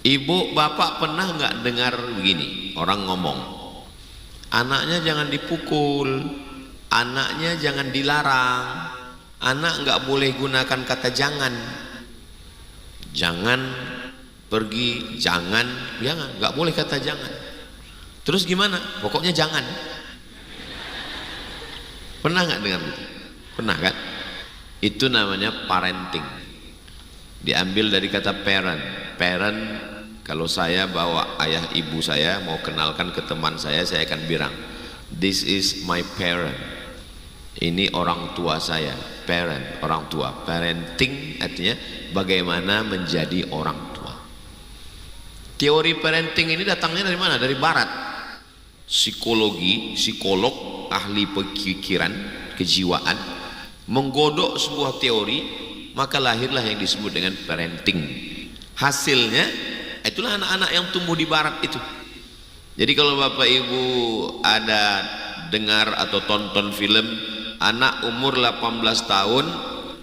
Ibu, bapak pernah nggak dengar begini? Orang ngomong, anaknya jangan dipukul, anaknya jangan dilarang, anak nggak boleh gunakan kata jangan, jangan pergi, jangan, nggak boleh kata jangan. Terus gimana? Pokoknya jangan. Pernah nggak dengar itu? Pernah kan? Itu namanya parenting. Diambil dari kata parent. Parent, kalau saya bawa ayah ibu saya mau kenalkan ke teman saya akan bilang, this is my parent. Ini orang tua saya. Parent, orang tua. Parenting artinya bagaimana menjadi orang tua. Teori parenting ini datangnya dari mana? Dari barat. Psikologi, psikolog, ahli pikiran, kejiwaan menggodok sebuah teori, maka lahirlah yang disebut dengan parenting. Hasilnya itulah anak-anak yang tumbuh di barat itu. Jadi kalau bapak ibu ada dengar atau tonton film, anak umur 18 tahun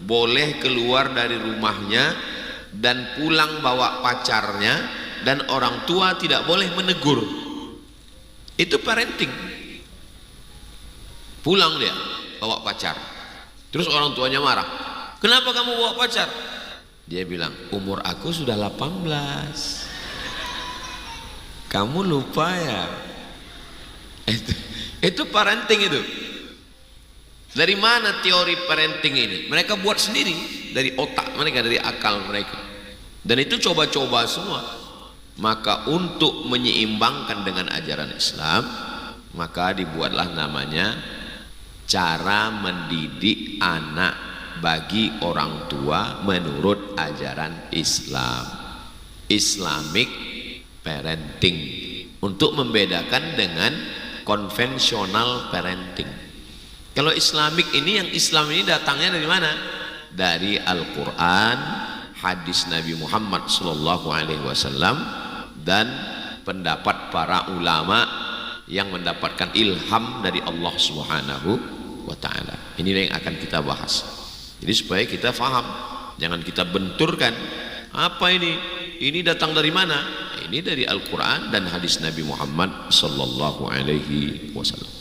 boleh keluar dari rumahnya dan pulang bawa pacarnya, dan orang tua tidak boleh menegur. Itu parenting. Pulang dia bawa pacar, terus orang tuanya marah, kenapa kamu bawa pacar? Dia bilang, umur aku sudah 18. Kamu lupa ya? Itu parenting itu. Dari mana teori parenting ini? Mereka buat sendiri dari otak mereka, dari akal mereka. Dan itu coba-coba semua. Maka untuk menyeimbangkan dengan ajaran Islam, maka dibuatlah namanya cara mendidik anak bagi orang tua menurut ajaran Islam, Islamic parenting, untuk membedakan dengan konvensional parenting. Kalau Islamic ini, yang Islam ini datangnya dari mana? Dari Al-Quran, hadis Nabi Muhammad SAW, dan pendapat para ulama yang mendapatkan ilham dari Allah Subhanahu wa ta'ala. Ini yang akan kita bahas. Jadi supaya kita faham, jangan kita benturkan. Apa ini? Ini datang dari mana? Ini dari Al-Quran dan hadis Nabi Muhammad sallallahu alaihi wasallam.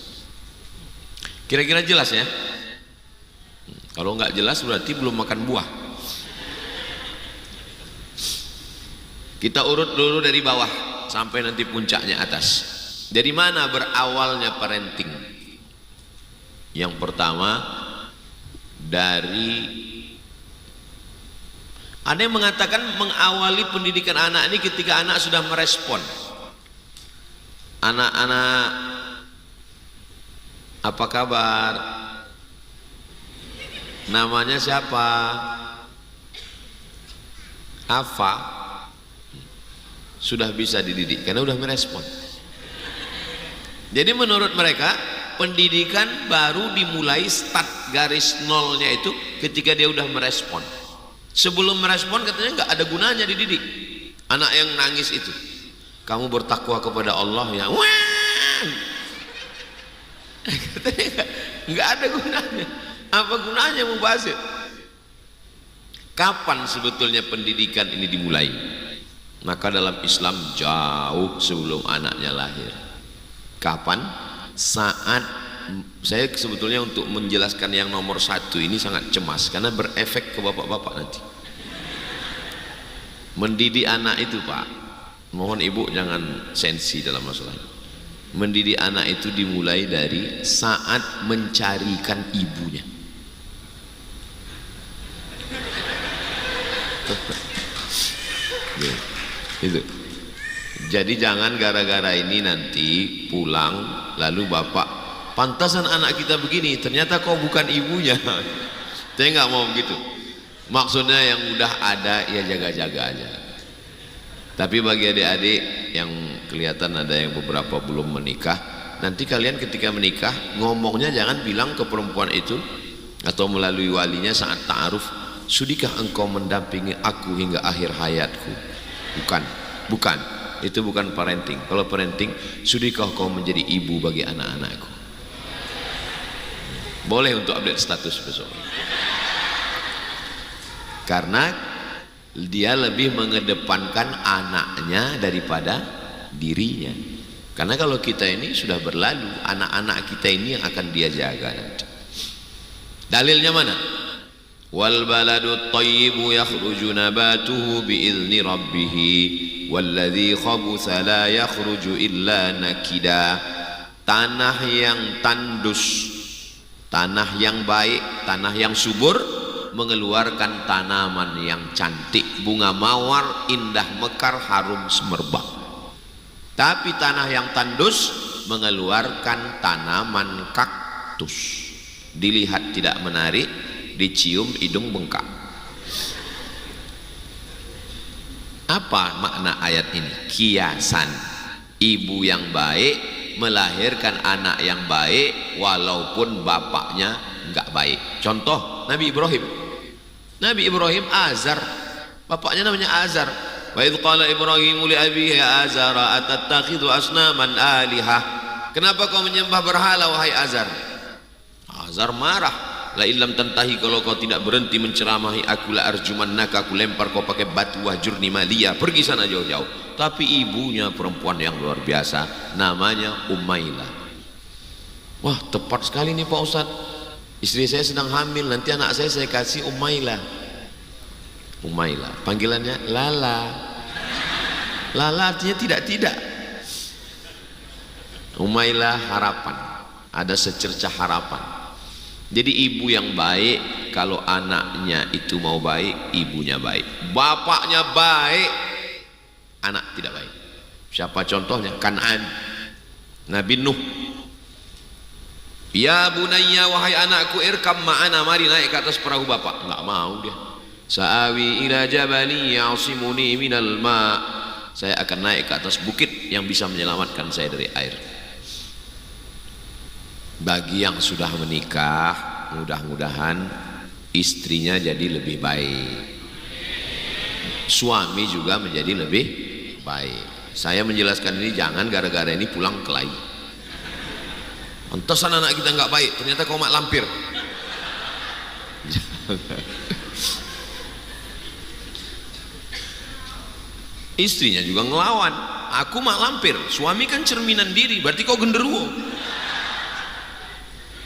Kira-kira jelas ya? Kalau nggak jelas berarti belum makan buah. Kita urut dulu dari bawah sampai nanti puncaknya atas. Dari mana berawalnya parenting? Yang pertama, ada yang mengatakan mengawali pendidikan anak ini ketika anak sudah merespon. Anak-anak, apa kabar? Namanya siapa? Apa? Sudah bisa dididik karena sudah merespon. Jadi menurut mereka pendidikan baru dimulai, start garis nolnya itu ketika dia udah merespon. Sebelum merespon katanya nggak ada gunanya dididik. Anak yang nangis itu, kamu bertakwa kepada Allah ya, wah, katanya nggak ada gunanya. Apa gunanya mubazir? Kapan sebetulnya pendidikan ini dimulai? Maka dalam Islam jauh sebelum anaknya lahir. Kapan? Saat, saya sebetulnya untuk menjelaskan yang nomor satu ini sangat cemas karena berefek ke bapak-bapak nanti. Mendidik anak itu, Pak, mohon ibu jangan sensi dalam masalah ini. Mendidik anak itu dimulai dari saat mencarikan ibunya. Itu. Jadi jangan gara-gara ini nanti pulang lalu bapak, pantasan anak kita begini, ternyata kau bukan ibunya. Saya nggak mau begitu. Maksudnya yang udah ada ya jaga-jaga aja. Tapi bagi adik-adik yang kelihatan ada yang beberapa belum menikah, nanti kalian ketika menikah ngomongnya jangan bilang ke perempuan itu atau melalui walinya saat ta'aruf, sudikah engkau mendampingi aku hingga akhir hayatku? Bukan. Itu bukan parenting. Kalau parenting, sudikah kau menjadi ibu bagi anak-anakku? Boleh untuk update status besok. Karena dia lebih mengedepankan anaknya daripada dirinya. Karena kalau kita ini sudah berlalu, anak-anak kita ini yang akan dia jaga nanti. Dalilnya mana? Wal baladut thayyibu yakhruju nabatuhu biizni rabbih walladzi khabutha la yakhruju illa nakida. Tanah yang tandus, tanah yang baik, tanah yang subur mengeluarkan tanaman yang cantik, bunga mawar indah mekar harum semerbak. Tapi tanah yang tandus mengeluarkan tanaman kaktus, dilihat tidak menarik, dicium hidung bengkak. Apa makna ayat ini? Kiasan, ibu yang baik melahirkan anak yang baik walaupun bapaknya enggak baik. Contoh Nabi Ibrahim. Nabi Ibrahim Azar, bapaknya namanya Azar. Wa idh qala Ibrahim li abihi Azar atattakhidhu asnaman alihah. Kenapa kau menyembah berhala wahai Azar? Azar marah. La illam tantahi, kalau kau tidak berhenti menceramahi aku, la arjumannaka, aku lempar kau pakai batu, wahjurni maliya, pergi sana jauh-jauh. Tapi ibunya perempuan yang luar biasa, namanya Umaylah. Wah, tepat sekali nih Pak Ustadz, istri saya sedang hamil, nanti anak saya kasih Umaylah. Umaylah, panggilannya Lala. Lala artinya tidak-tidak. Umaylah harapan, ada secercah harapan. Jadi ibu yang baik, kalau anaknya itu mau baik, ibunya baik. Bapaknya baik, anak tidak baik. Siapa contohnya? Kan'an, Nabi Nuh. Ya bunayya, wahai anakku, irkam ma'ana, mari naik ke atas perahu bapak. Enggak mau dia. Sa'awi ila jabali ya'simuni minal ma'. Saya akan naik ke atas bukit yang bisa menyelamatkan saya dari air. Bagi yang sudah menikah, mudah-mudahan istrinya jadi lebih baik, suami juga menjadi lebih baik. Saya menjelaskan ini jangan gara-gara ini pulang kelahi. Pantesan anak kita nggak baik, ternyata kau mak lampir. Istrinya juga ngelawan, aku mak lampir, suami kan cerminan diri, berarti kau genderuwo.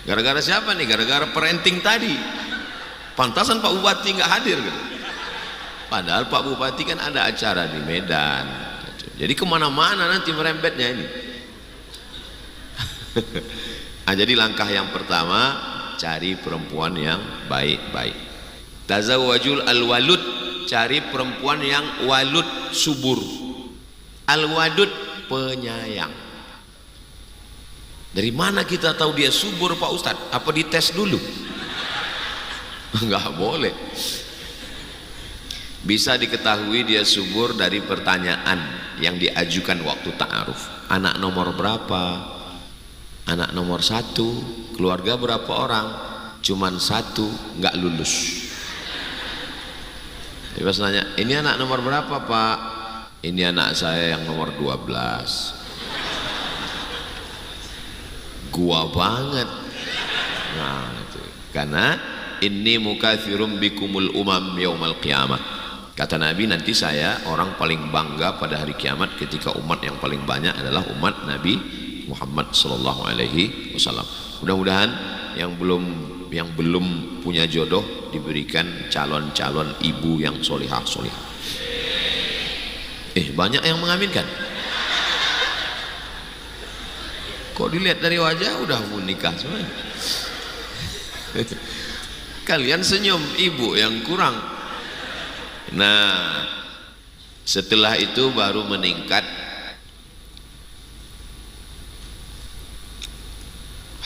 Gara-gara siapa nih? Gara-gara parenting tadi. Pantasan Pak Bupati nggak hadir gitu. Padahal Pak Bupati kan ada acara di Medan. Jadi kemana-mana nanti merembetnya ini. Nah, jadi langkah yang pertama, cari perempuan yang baik-baik. Tazawwajul al-walud, cari perempuan yang walud, subur. Al-wadud, penyayang. Dari mana kita tahu dia subur Pak Ustadz? Apa dites dulu? Enggak boleh. Bisa diketahui dia subur dari pertanyaan yang diajukan waktu ta'aruf. Anak nomor berapa? Anak nomor 1. Keluarga berapa orang? Cuman 1, enggak lulus. Dia pas nanya, ini anak nomor berapa Pak? Ini anak saya yang nomor 12. Gua banget. Nah, itu. Karena inni mukatsirum bikumul umam yaumal qiyamah. Kata Nabi, nanti saya orang paling bangga pada hari kiamat ketika umat yang paling banyak adalah umat Nabi Muhammad sallallahu alaihi wasallam. Mudah-mudahan yang belum punya jodoh diberikan calon-calon ibu yang solihah-solihah. Banyak yang mengaminkan. Kok dilihat dari wajah udah mau nikah semua. Kalian senyum, ibu yang kurang. Nah, setelah itu baru meningkat.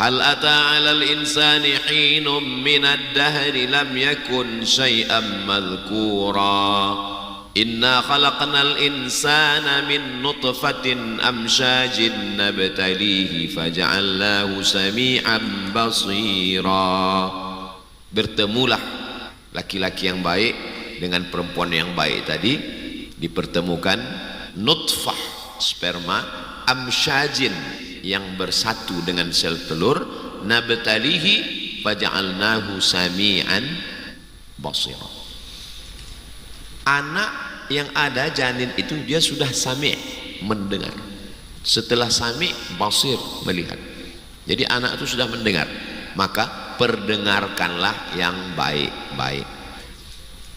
Hal ata 'alal insani hinum minad dahri lam yakun syai'an madhkura. Inna khalaqnal insana min nutfatin amsyajin nabtalihi faja'alnahu sami'an basira. Bertemulah laki-laki yang baik dengan perempuan yang baik tadi, dipertemukan nutfah sperma, amsyajin yang bersatu dengan sel telur, nabtalihi faja'alnahu sami'an basira. Anak yang ada janin itu dia sudah sami', mendengar. Setelah sami', basir, melihat. Jadi anak itu sudah mendengar, maka perdengarkanlah yang baik-baik.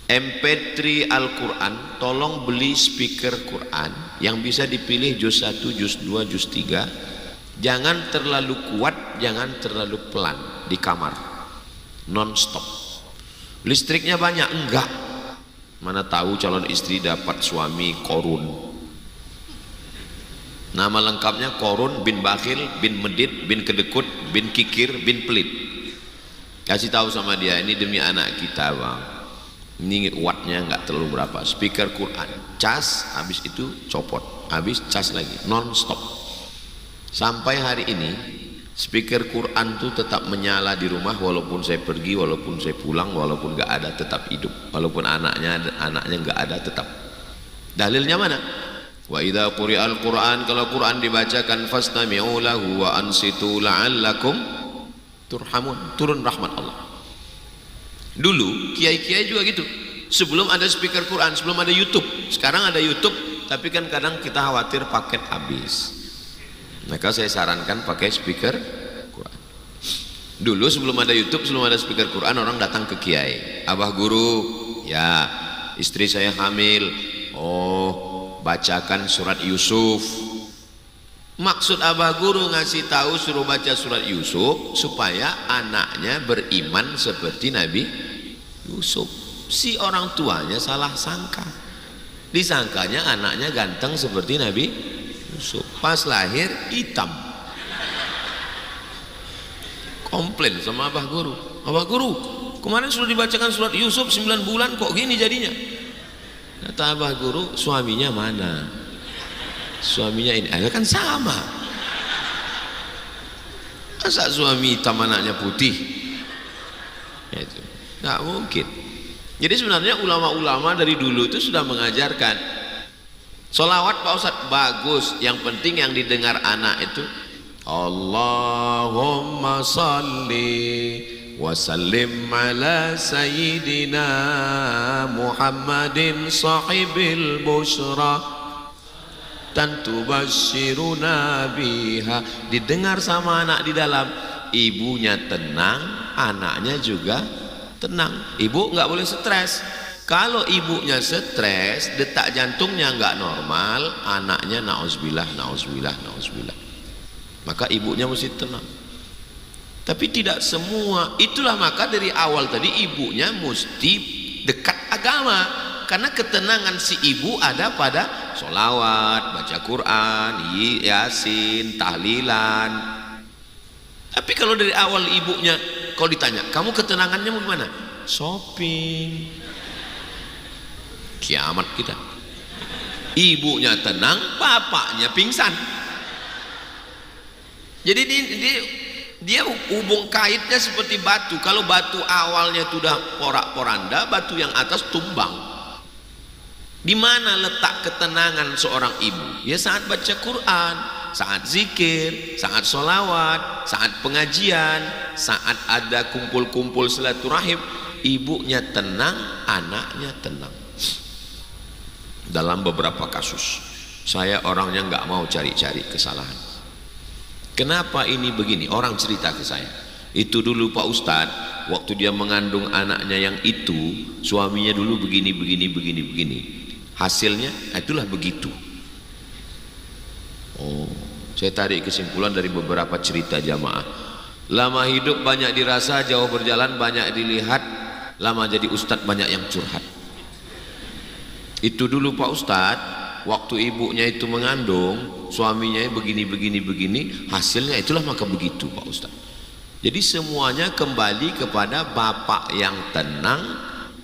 MP3 Al-Quran, tolong beli speaker Quran yang bisa dipilih juz 1, juz 2, juz 3. Jangan terlalu kuat, jangan terlalu pelan di kamar, non-stop. Listriknya banyak, enggak. Mana tahu calon istri dapat suami korun. Nama lengkapnya Korun bin Bakhil bin Medit bin Kedekut bin Kikir bin Pelit. Kasih tahu sama dia, ini demi anak kita bang. Ini wattnya nggak terlalu berapa. Speaker Quran, cas, habis itu copot, habis cas lagi, non-stop. Sampai hari ini speaker Quran tuh tetap menyala di rumah, walaupun saya pergi, walaupun saya pulang, walaupun nggak ada tetap hidup, walaupun anaknya nggak ada tetap. Dalilnya mana? Wa idza quri'al Qur'an, kalau Quran dibacakan fastami'u lahu wa ansitu la'allakum turhamun, turun rahmat Allah. Dulu kiai-kiai juga gitu. Sebelum ada speaker Quran, sebelum ada YouTube. Sekarang ada YouTube, tapi kan kadang kita khawatir paket habis. Maka saya sarankan pakai speaker Quran. Dulu sebelum ada YouTube, sebelum ada speaker Quran, orang datang ke kiai. Abah guru, ya istri saya hamil. Oh, bacakan surat Yusuf. Maksud abah guru ngasih tahu suruh baca surat Yusuf supaya anaknya beriman seperti Nabi Yusuf. Si orang tuanya salah sangka, disangkanya anaknya ganteng seperti Nabi Yusuf. Pas lahir hitam. Komplain sama abah guru, abah guru kemarin sudah dibacakan surat Yusuf 9 bulan kok gini jadinya. Kata abah guru, suaminya mana? Suaminya ini, kan sama. Masa suami hitam anaknya putih? Itu nggak mungkin. Jadi sebenarnya ulama-ulama dari dulu itu sudah mengajarkan. Sholawat Pak Ustadz bagus, yang penting yang didengar anak itu Allahumma salli wasallim ala sayyidina Muhammadin sahibil busyra tantu basyiruna biha. Didengar sama anak di dalam, ibunya tenang, anaknya juga tenang. Ibu nggak boleh stres. Kalau ibunya stres, detak jantungnya nggak normal, anaknya nauzubillah, nauzubillah, nauzubillah. Maka ibunya mesti tenang. Tapi tidak semua. Itulah maka dari awal tadi ibunya mesti dekat agama, karena ketenangan si ibu ada pada sholawat, baca Quran, yasin, tahlilan. Tapi kalau dari awal ibunya, kalau ditanya kamu ketenangannya gimana? Shopping. Kiamat kita. Ibunya tenang, bapaknya pingsan. Jadi dia hubung kaitnya seperti batu. Kalau batu awalnya sudah porak-poranda, batu yang atas tumbang. Di mana letak ketenangan seorang ibu? Ya saat baca Quran, saat zikir, saat sholawat, saat pengajian, saat ada kumpul-kumpul silaturahim, ibunya tenang, anaknya tenang. Dalam beberapa kasus, saya orangnya nggak mau cari-cari kesalahan. Kenapa ini begini? Orang cerita ke saya, itu dulu Pak Ustadz, waktu dia mengandung anaknya yang itu, suaminya dulu begini, begini. Hasilnya itulah begitu. Oh, saya tarik kesimpulan dari beberapa cerita jamaah. Lama hidup banyak dirasa, jauh berjalan banyak dilihat, lama jadi ustadz banyak yang curhat. Itu dulu Pak Ustadz, waktu ibunya itu mengandung, suaminya begini, hasilnya itulah maka begitu Pak Ustadz. Jadi semuanya kembali kepada bapak yang tenang,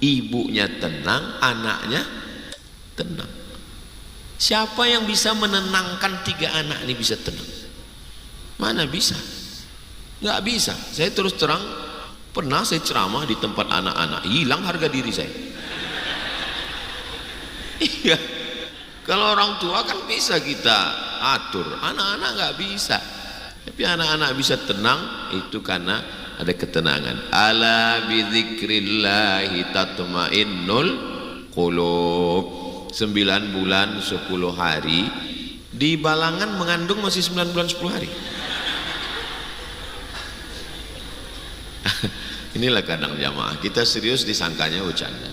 ibunya tenang, anaknya tenang. Siapa yang bisa menenangkan 3 anak ini bisa tenang? Mana bisa? Nggak bisa. Saya terus terang, pernah saya ceramah di tempat anak-anak, hilang harga diri saya. Iya. Kalau orang tua kan bisa kita atur, anak-anak nggak bisa. Tapi anak-anak bisa tenang itu karena ada ketenangan. Ala bidzikrillahi tatmainnul qulub. 9 bulan 10 hari, di Balangan mengandung masih 9 bulan 10 hari. Inilah kadang jamaah kita serius disangkanya bercanda.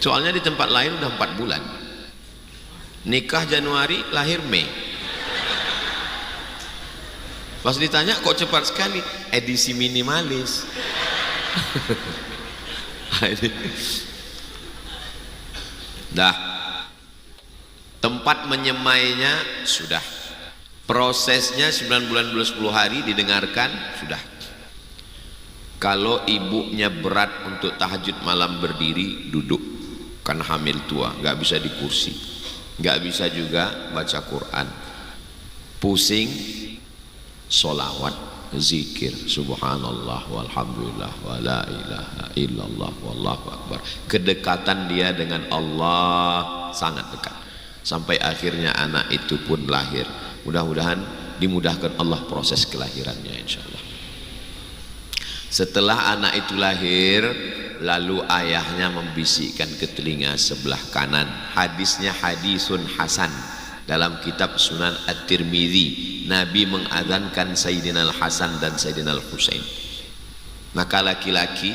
Soalnya di tempat lain udah 4 bulan. Nikah Januari, lahir Mei. Pas ditanya kok cepat sekali, edisi minimalis. Dah, tempat menyemainya sudah, prosesnya 9 bulan 10 hari didengarkan sudah. Kalau ibunya berat untuk tahajud malam berdiri, duduk, kan hamil tua, nggak bisa di kursi, nggak bisa juga baca Quran, pusing, solawat, zikir, subhanallah walhamdulillah wala ilaha illallah wallahu akbar. Kedekatan dia dengan Allah sangat dekat, sampai akhirnya anak itu pun lahir. Mudah-mudahan dimudahkan Allah proses kelahirannya insyaallah. Setelah anak itu lahir, lalu ayahnya membisikkan ke telinga sebelah kanan. Hadisnya hadisun hasan dalam kitab Sunan At-Tirmidzi. Nabi mengadzankan Sayyidina Al-Hasan dan Sayyidina Al-Husain. Maka laki-laki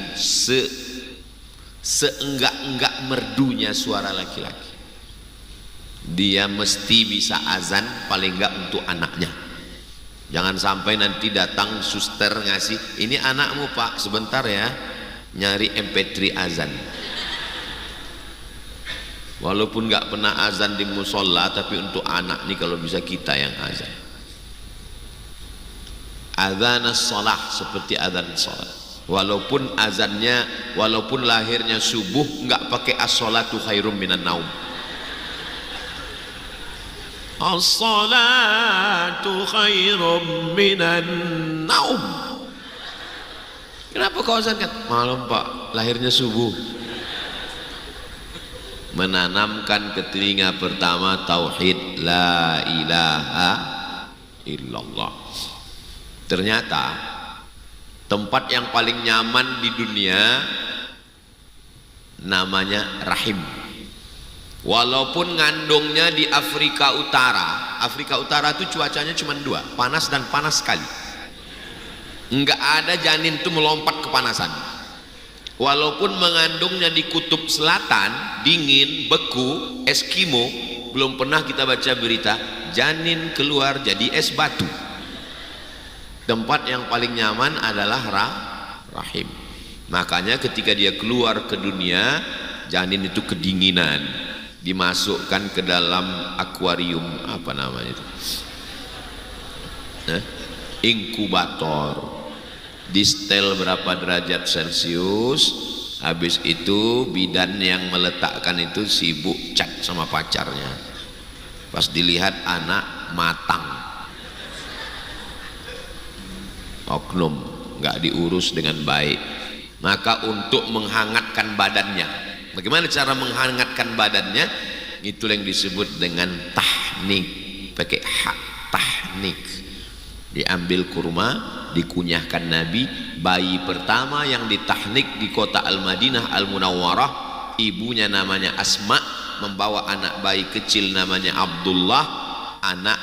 seenggak-enggak merdunya suara laki-laki, dia mesti bisa azan paling enggak untuk anaknya. Jangan sampai nanti datang suster ngasih, ini anakmu pak, sebentar ya, nyari MP3 azan. Walaupun nggak pernah azan di musola, tapi untuk anak nih kalau bisa kita yang azan. Azan as-salah seperti azan salat. Walaupun azannya, walaupun lahirnya subuh, nggak pakai as-salatu khairum minan naum. As-salatu khairum minan naum. Kenapa kau azankan? Malam pak, lahirnya subuh. Menanamkan ke telinga pertama tauhid la ilaha illallah. Ternyata tempat yang paling nyaman di dunia namanya rahim. Walaupun ngandungnya di Afrika Utara. Afrika Utara itu cuacanya cuma 2, panas dan panas sekali. Enggak ada janin itu melompat kepanasan. Walaupun mengandungnya di kutub selatan, dingin, beku, Eskimo, belum pernah kita baca berita janin keluar jadi es batu. Tempat yang paling nyaman adalah rahim. Makanya ketika dia keluar ke dunia, janin itu kedinginan, dimasukkan ke dalam akuarium, apa namanya itu, inkubator, di setel berapa derajat Celcius. Habis itu bidan yang meletakkan itu sibuk chat sama pacarnya. Pas dilihat anak matang, oknum, nggak diurus dengan baik. Maka untuk menghangatkan badannya, bagaimana cara menghangatkan badannya? Itu yang disebut dengan tahnik, pakai hak, tahnik. Diambil kurma, dikunyahkan Nabi. Bayi pertama yang ditahnik di kota Al-Madinah Al-Munawwarah, ibunya namanya Asma, membawa anak bayi kecil namanya Abdullah, anak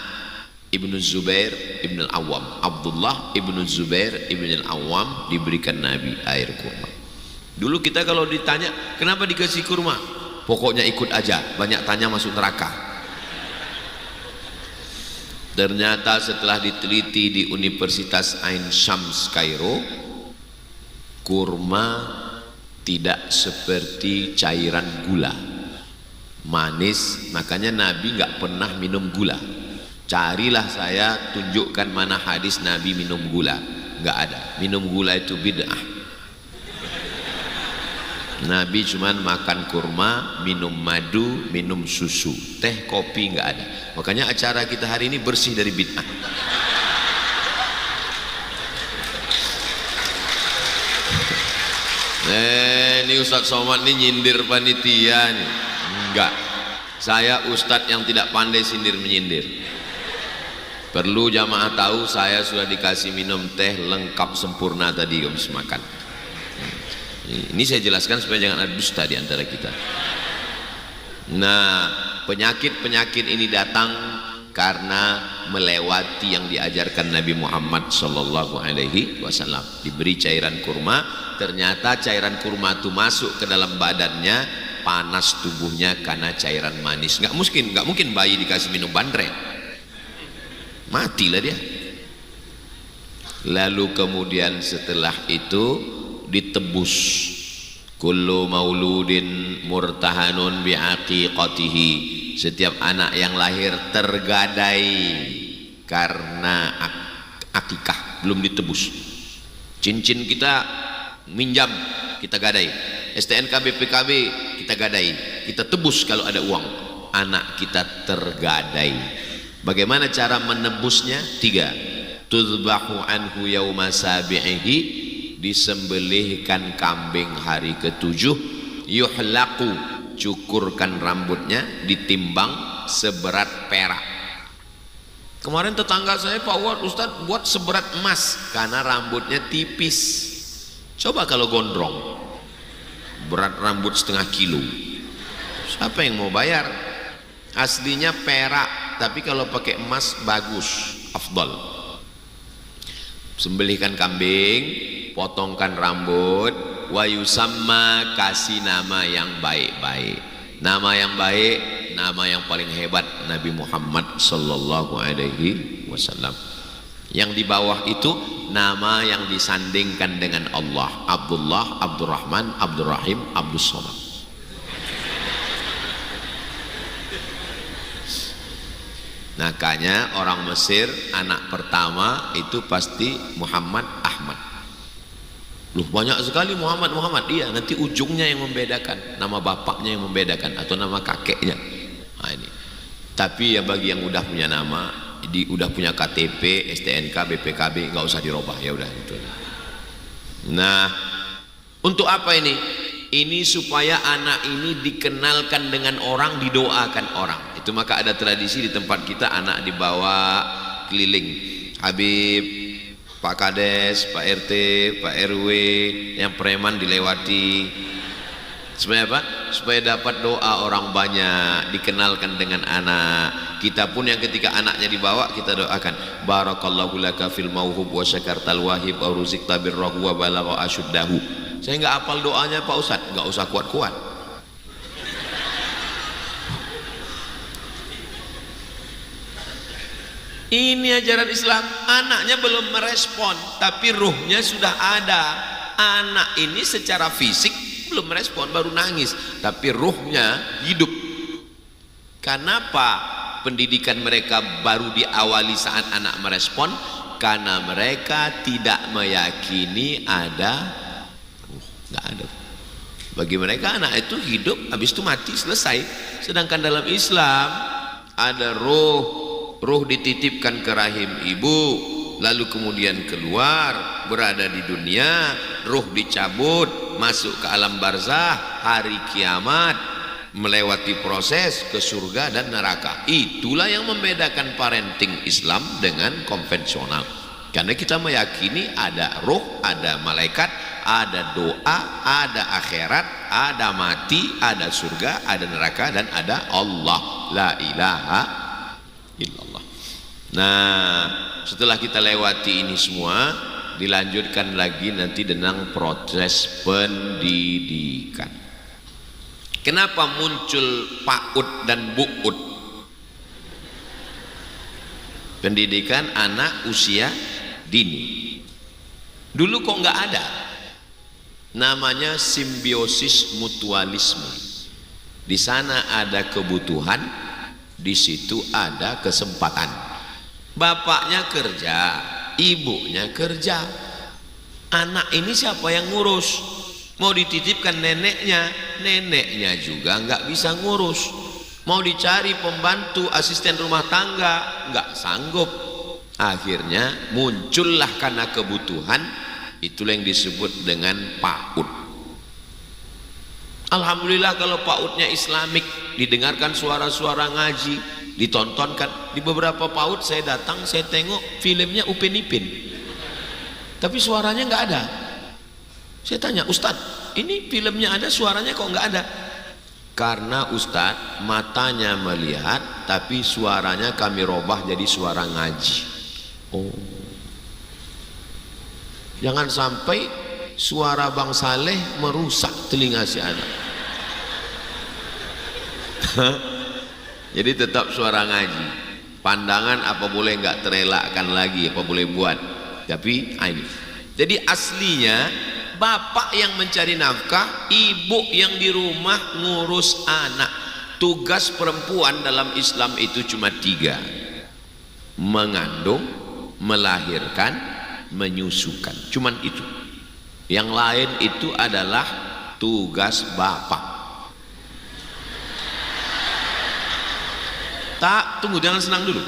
Ibnu Zubair Ibn Al-Awwam. Abdullah Ibnu Zubair Ibn Al-Awwam diberikan Nabi air kurma. Dulu kita kalau ditanya kenapa dikasih kurma, pokoknya ikut aja, banyak tanya masuk neraka. Ternyata setelah diteliti di Universitas Ain Shams Kairo, kurma tidak seperti cairan gula, manis. Makanya Nabi nggak pernah minum gula. Carilah saya tunjukkan mana hadis Nabi minum gula, nggak ada. Minum gula itu bid'ah. Nabi cuman makan kurma, minum madu, minum susu, teh, kopi nggak ada. Makanya acara kita hari ini bersih dari bid'ah. Ini Ustadz Somad ini nyindir panitia nih. Enggak, saya Ustadz yang tidak pandai sindir menyindir. Perlu jamaah tahu, saya sudah dikasih minum teh lengkap sempurna tadi habis makan. Ini saya jelaskan supaya jangan ada dusta di antara kita. Nah, penyakit-penyakit ini datang karena melewati yang diajarkan Nabi Muhammad sallallahu alaihi wasallam. Diberi cairan kurma, ternyata cairan kurma itu masuk ke dalam badannya, panas tubuhnya karena cairan manis. Nggak mungkin bayi dikasih minum bandrek, matilah dia. Lalu kemudian setelah itu ditebus. Kullu mauludin murtahanun biaqiqatihi. Setiap anak yang lahir tergadai karena akikah, belum ditebus. Cincin kita minjam, kita gadai. STNK BPKB kita gadai. Kita tebus kalau ada uang. Anak kita tergadai. Bagaimana cara menebusnya? 3. Tudbahu anhu yauma sabi'ihi. Disembelihkan kambing hari ke-7, yuhlaqu, cukurkan rambutnya, ditimbang seberat perak. Kemarin tetangga saya, Pak Ustadz buat seberat emas karena rambutnya tipis. Coba kalau gondrong, berat rambut setengah kilo, siapa yang mau bayar? Aslinya perak, tapi kalau pakai emas bagus, afdal. Sembelihkan kambing, potongkan rambut, wa yusamma, kasih nama yang baik-baik. Nama yang baik, nama yang paling hebat, Nabi Muhammad sallallahu alaihi wasallam. Yang di bawah itu nama yang disandingkan dengan Allah. Abdullah, Abdurrahman, Abdurrahim, Abdus Somad. Makanya orang Mesir anak pertama itu pasti Muhammad Ahmad. Loh, banyak sekali Muhammad. Iya, nanti ujungnya yang membedakan, nama bapaknya yang membedakan atau nama kakeknya. Nah, ini. Tapi ya bagi yang udah punya nama, udah punya KTP, STNK, BPKB, nggak usah dirubah, ya udah gitu. Nah, untuk apa ini? Ini supaya anak ini dikenalkan dengan orang, didoakan orang. Itu maka ada tradisi di tempat kita, anak dibawa keliling. Habib, Pak Kades, Pak RT, Pak RW, yang preman dilewati. Supaya apa? Supaya dapat doa orang banyak, dikenalkan dengan anak. Kita pun yang ketika anaknya dibawa, kita doakan. Barakallahu laka fil mauhub wa syakartal wahib wa ruzikta birrahu wa balagha asyuddahu. Saya nggak hafal doanya Pak Ustadz, nggak usah kuat-kuat. Ini ajaran Islam. Anaknya belum merespon, tapi ruhnya sudah ada. Anak ini secara fisik belum merespon, baru nangis, tapi ruhnya hidup. Kenapa pendidikan mereka baru diawali saat anak merespon? Karena mereka tidak meyakini ada ruh, nggak ada. Bagi mereka anak itu hidup, habis itu mati, selesai. Sedangkan dalam Islam ada ruh dititipkan ke rahim ibu, lalu kemudian keluar, berada di dunia, ruh dicabut, masuk ke alam barzah, hari kiamat, melewati proses ke surga dan neraka. Itulah yang membedakan parenting Islam dengan konvensional. Karena kita meyakini ada ruh, ada malaikat, ada doa, ada akhirat, ada mati, ada surga, ada neraka, dan ada Allah. La ilaha illallah. Nah, setelah kita lewati ini semua, dilanjutkan lagi nanti dengan proses pendidikan. Kenapa muncul PAUD dan BUUD? Pendidikan anak usia dini. Dulu kok nggak ada? Namanya simbiosis mutualisme. Di sana ada kebutuhan, di situ ada kesempatan. Bapaknya kerja, ibunya kerja. Anak ini siapa yang ngurus? Mau dititipkan neneknya, neneknya juga nggak bisa ngurus. Mau dicari pembantu, asisten rumah tangga, nggak sanggup. Akhirnya muncullah karena kebutuhan, itulah yang disebut dengan PAUD. Alhamdulillah kalau PAUDnya Islamik, didengarkan suara-suara ngaji, ditontonkan. Di beberapa PAUD saya datang, saya tengok filmnya Upin Ipin, tapi suaranya nggak ada. Saya tanya, Ustadz, ini filmnya ada, suaranya kok nggak ada? Karena Ustadz matanya melihat tapi suaranya kami robah jadi suara ngaji. Oh, jangan sampai suara Bang Saleh merusak telinga si anak. Jadi tetap suara ngaji. Pandangan apa boleh nggak terelakkan lagi, apa boleh buat. Tapi ini. Jadi aslinya bapak yang mencari nafkah, ibu yang di rumah ngurus anak. Tugas perempuan dalam Islam itu cuma 3: mengandung, melahirkan, menyusukan. Cuman itu. Yang lain itu adalah tugas bapak. Tak, tunggu, jangan senang dulu.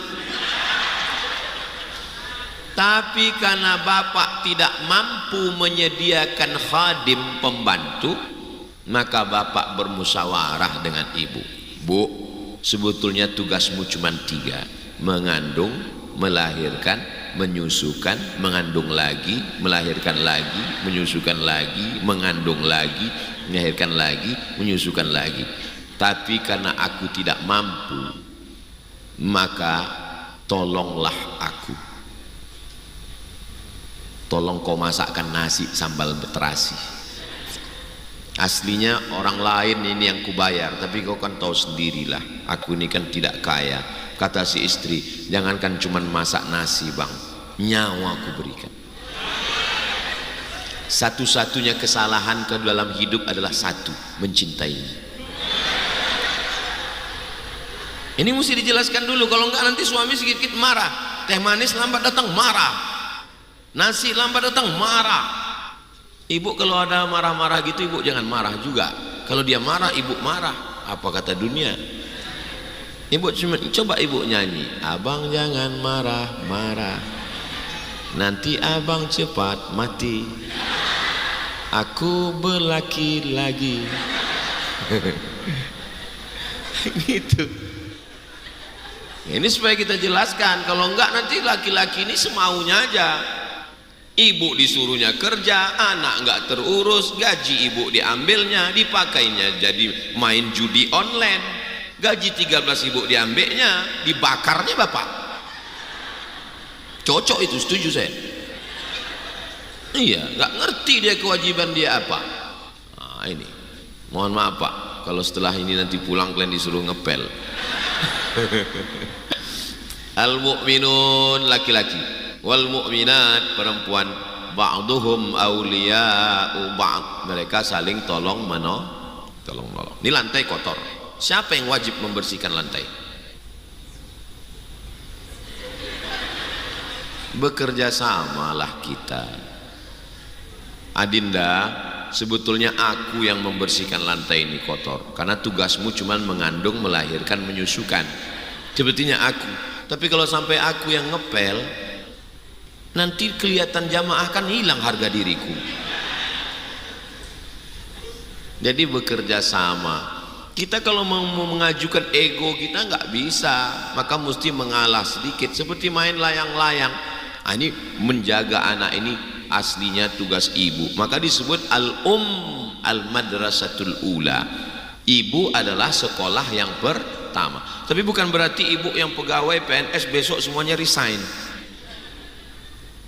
Tapi karena bapak tidak mampu menyediakan khadim pembantu, maka bapak bermusyawarah dengan ibu. Bu, sebetulnya tugasmu cuma 3: mengandung, melahirkan, menyusukan, mengandung lagi, melahirkan lagi, menyusukan lagi, mengandung lagi, melahirkan lagi, menyusukan lagi. Tapi karena aku tidak mampu, maka tolonglah aku. Tolong kau masakkan nasi sambal terasi. Aslinya orang lain ini yang kubayar, tapi kau kan tahu sendirilah, aku ini kan tidak kaya. Kata si istri, jangankan cuman masak nasi bang, nyawa aku berikan. Satu-satunya kesalahan ke dalam hidup adalah satu: mencintai. Ini mesti dijelaskan dulu, kalau enggak nanti suami sedikit marah. Teh manis lambat datang marah, nasi lambat datang marah. Ibu kalau ada marah-marah gitu, ibu jangan marah juga. Kalau dia marah, ibu marah. Apa kata dunia? Ibu cuma coba ibu nyanyi, abang jangan marah-marah, nanti abang cepat mati, aku berlaki lagi. Gitu. Ini supaya kita jelaskan, kalau enggak nanti laki-laki ini semaunya aja. Ibu disuruhnya kerja, anak enggak terurus, gaji ibu diambilnya, dipakainya jadi main judi online. Gaji 13 ibu diambilnya, dibakarnya bapak. Cocok itu, setuju saya. Iya, enggak ngerti dia kewajiban dia apa. Nah, ini. Mohon maaf Pak, kalau setelah ini nanti pulang kalian disuruh ngepel. Al-mu'minun laki-laki, wal mu'minat perempuan, ba'duhum awliya'u ba'd, mereka saling tolong menolong. Ini lantai kotor, siapa yang wajib membersihkan lantai? Bekerja samalah kita. Adinda, sebetulnya aku yang membersihkan lantai ini kotor, karena tugasmu cuma mengandung, melahirkan, menyusukan. Sebetulnya aku. Tapi kalau sampai aku yang ngepel, nanti kelihatan jamaah kan hilang harga diriku. Jadi bekerja sama. Kita kalau mau mengajukan ego kita nggak bisa, maka mesti mengalah sedikit, seperti main layang-layang. Ini menjaga anak ini aslinya tugas ibu, maka disebut al-madrasatul ula. Ibu adalah sekolah yang pertama. Tapi bukan berarti ibu yang pegawai PNS besok semuanya resign.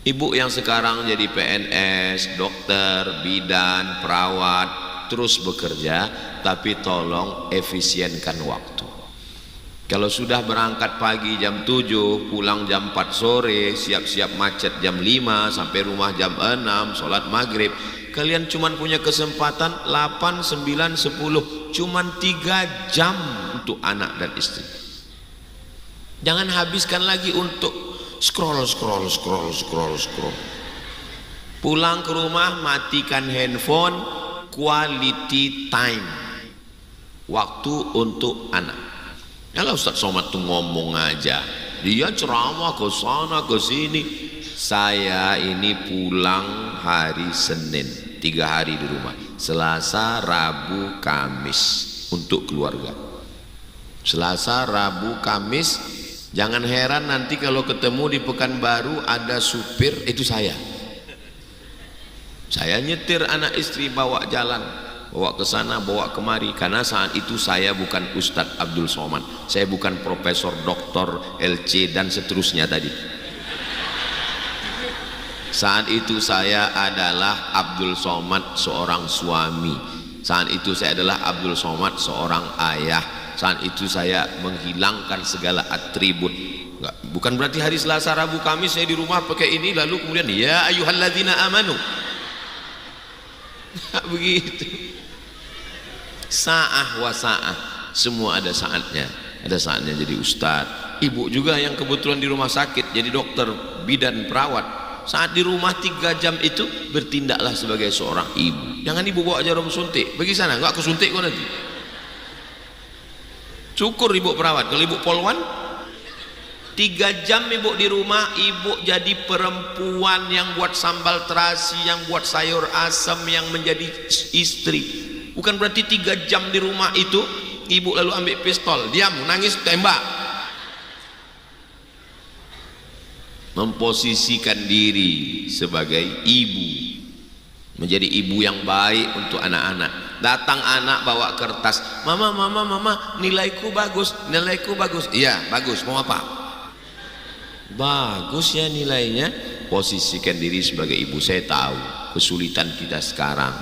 Ibu yang sekarang jadi PNS, dokter, bidan, perawat, terus bekerja, tapi tolong efisienkan waktu. Kalau sudah berangkat pagi jam 7, pulang jam 4 sore, siap-siap macet jam 5, sampai rumah jam 6, sholat maghrib, kalian cuma punya kesempatan 8, 9, 10, cuma 3 jam untuk anak dan istri. Jangan habiskan lagi untuk scroll. Pulang ke rumah, matikan handphone, quality time, waktu untuk anak. Kalau Ustaz Somad tuh ngomong aja, dia ceramah ke sana ke sini. Saya ini pulang hari Senin, 3 hari di rumah, Selasa, Rabu, Kamis untuk keluarga. Selasa, Rabu, Kamis. Jangan heran nanti kalau ketemu di Pekanbaru ada supir, itu saya nyetir anak istri bawa jalan. bawa ke sana, bawa kemari. Karena saat itu saya bukan Ustadz Abdul Somad, saya bukan Profesor Doktor LC dan seterusnya tadi. Saat itu saya adalah Abdul Somad seorang suami, saat itu saya adalah Abdul Somad seorang ayah, saat itu saya menghilangkan segala atribut. Bukan berarti hari Selasa, Rabu, Kamis saya di rumah pakai ini lalu kemudian ya ayyuhalladzina amanu. Begitu. Sa'ah wa sa'ah, semua ada saatnya. Ada saatnya jadi ustadz. Ibu juga yang kebetulan di rumah sakit jadi dokter, bidan, perawat. Saat di rumah 3 jam itu bertindaklah sebagai seorang ibu. Jangan ibu bawa jarum suntik, pergi sana, enggak aku suntik kok nanti. Syukur ibu perawat. Kalau ibu polwan 3 jam ibu di rumah, ibu jadi perempuan yang buat sambal terasi, yang buat sayur asam, yang menjadi istri. Bukan berarti 3 jam di rumah itu ibu lalu ambil pistol, diam, nangis, tembak. Memposisikan diri sebagai ibu, menjadi ibu yang baik untuk anak-anak. Datang anak bawa kertas, mama, nilaiku bagus, nilaiku bagus. Iya bagus, mau apa? Bagus ya nilainya. Posisikan diri sebagai ibu. Saya tahu kesulitan kita sekarang,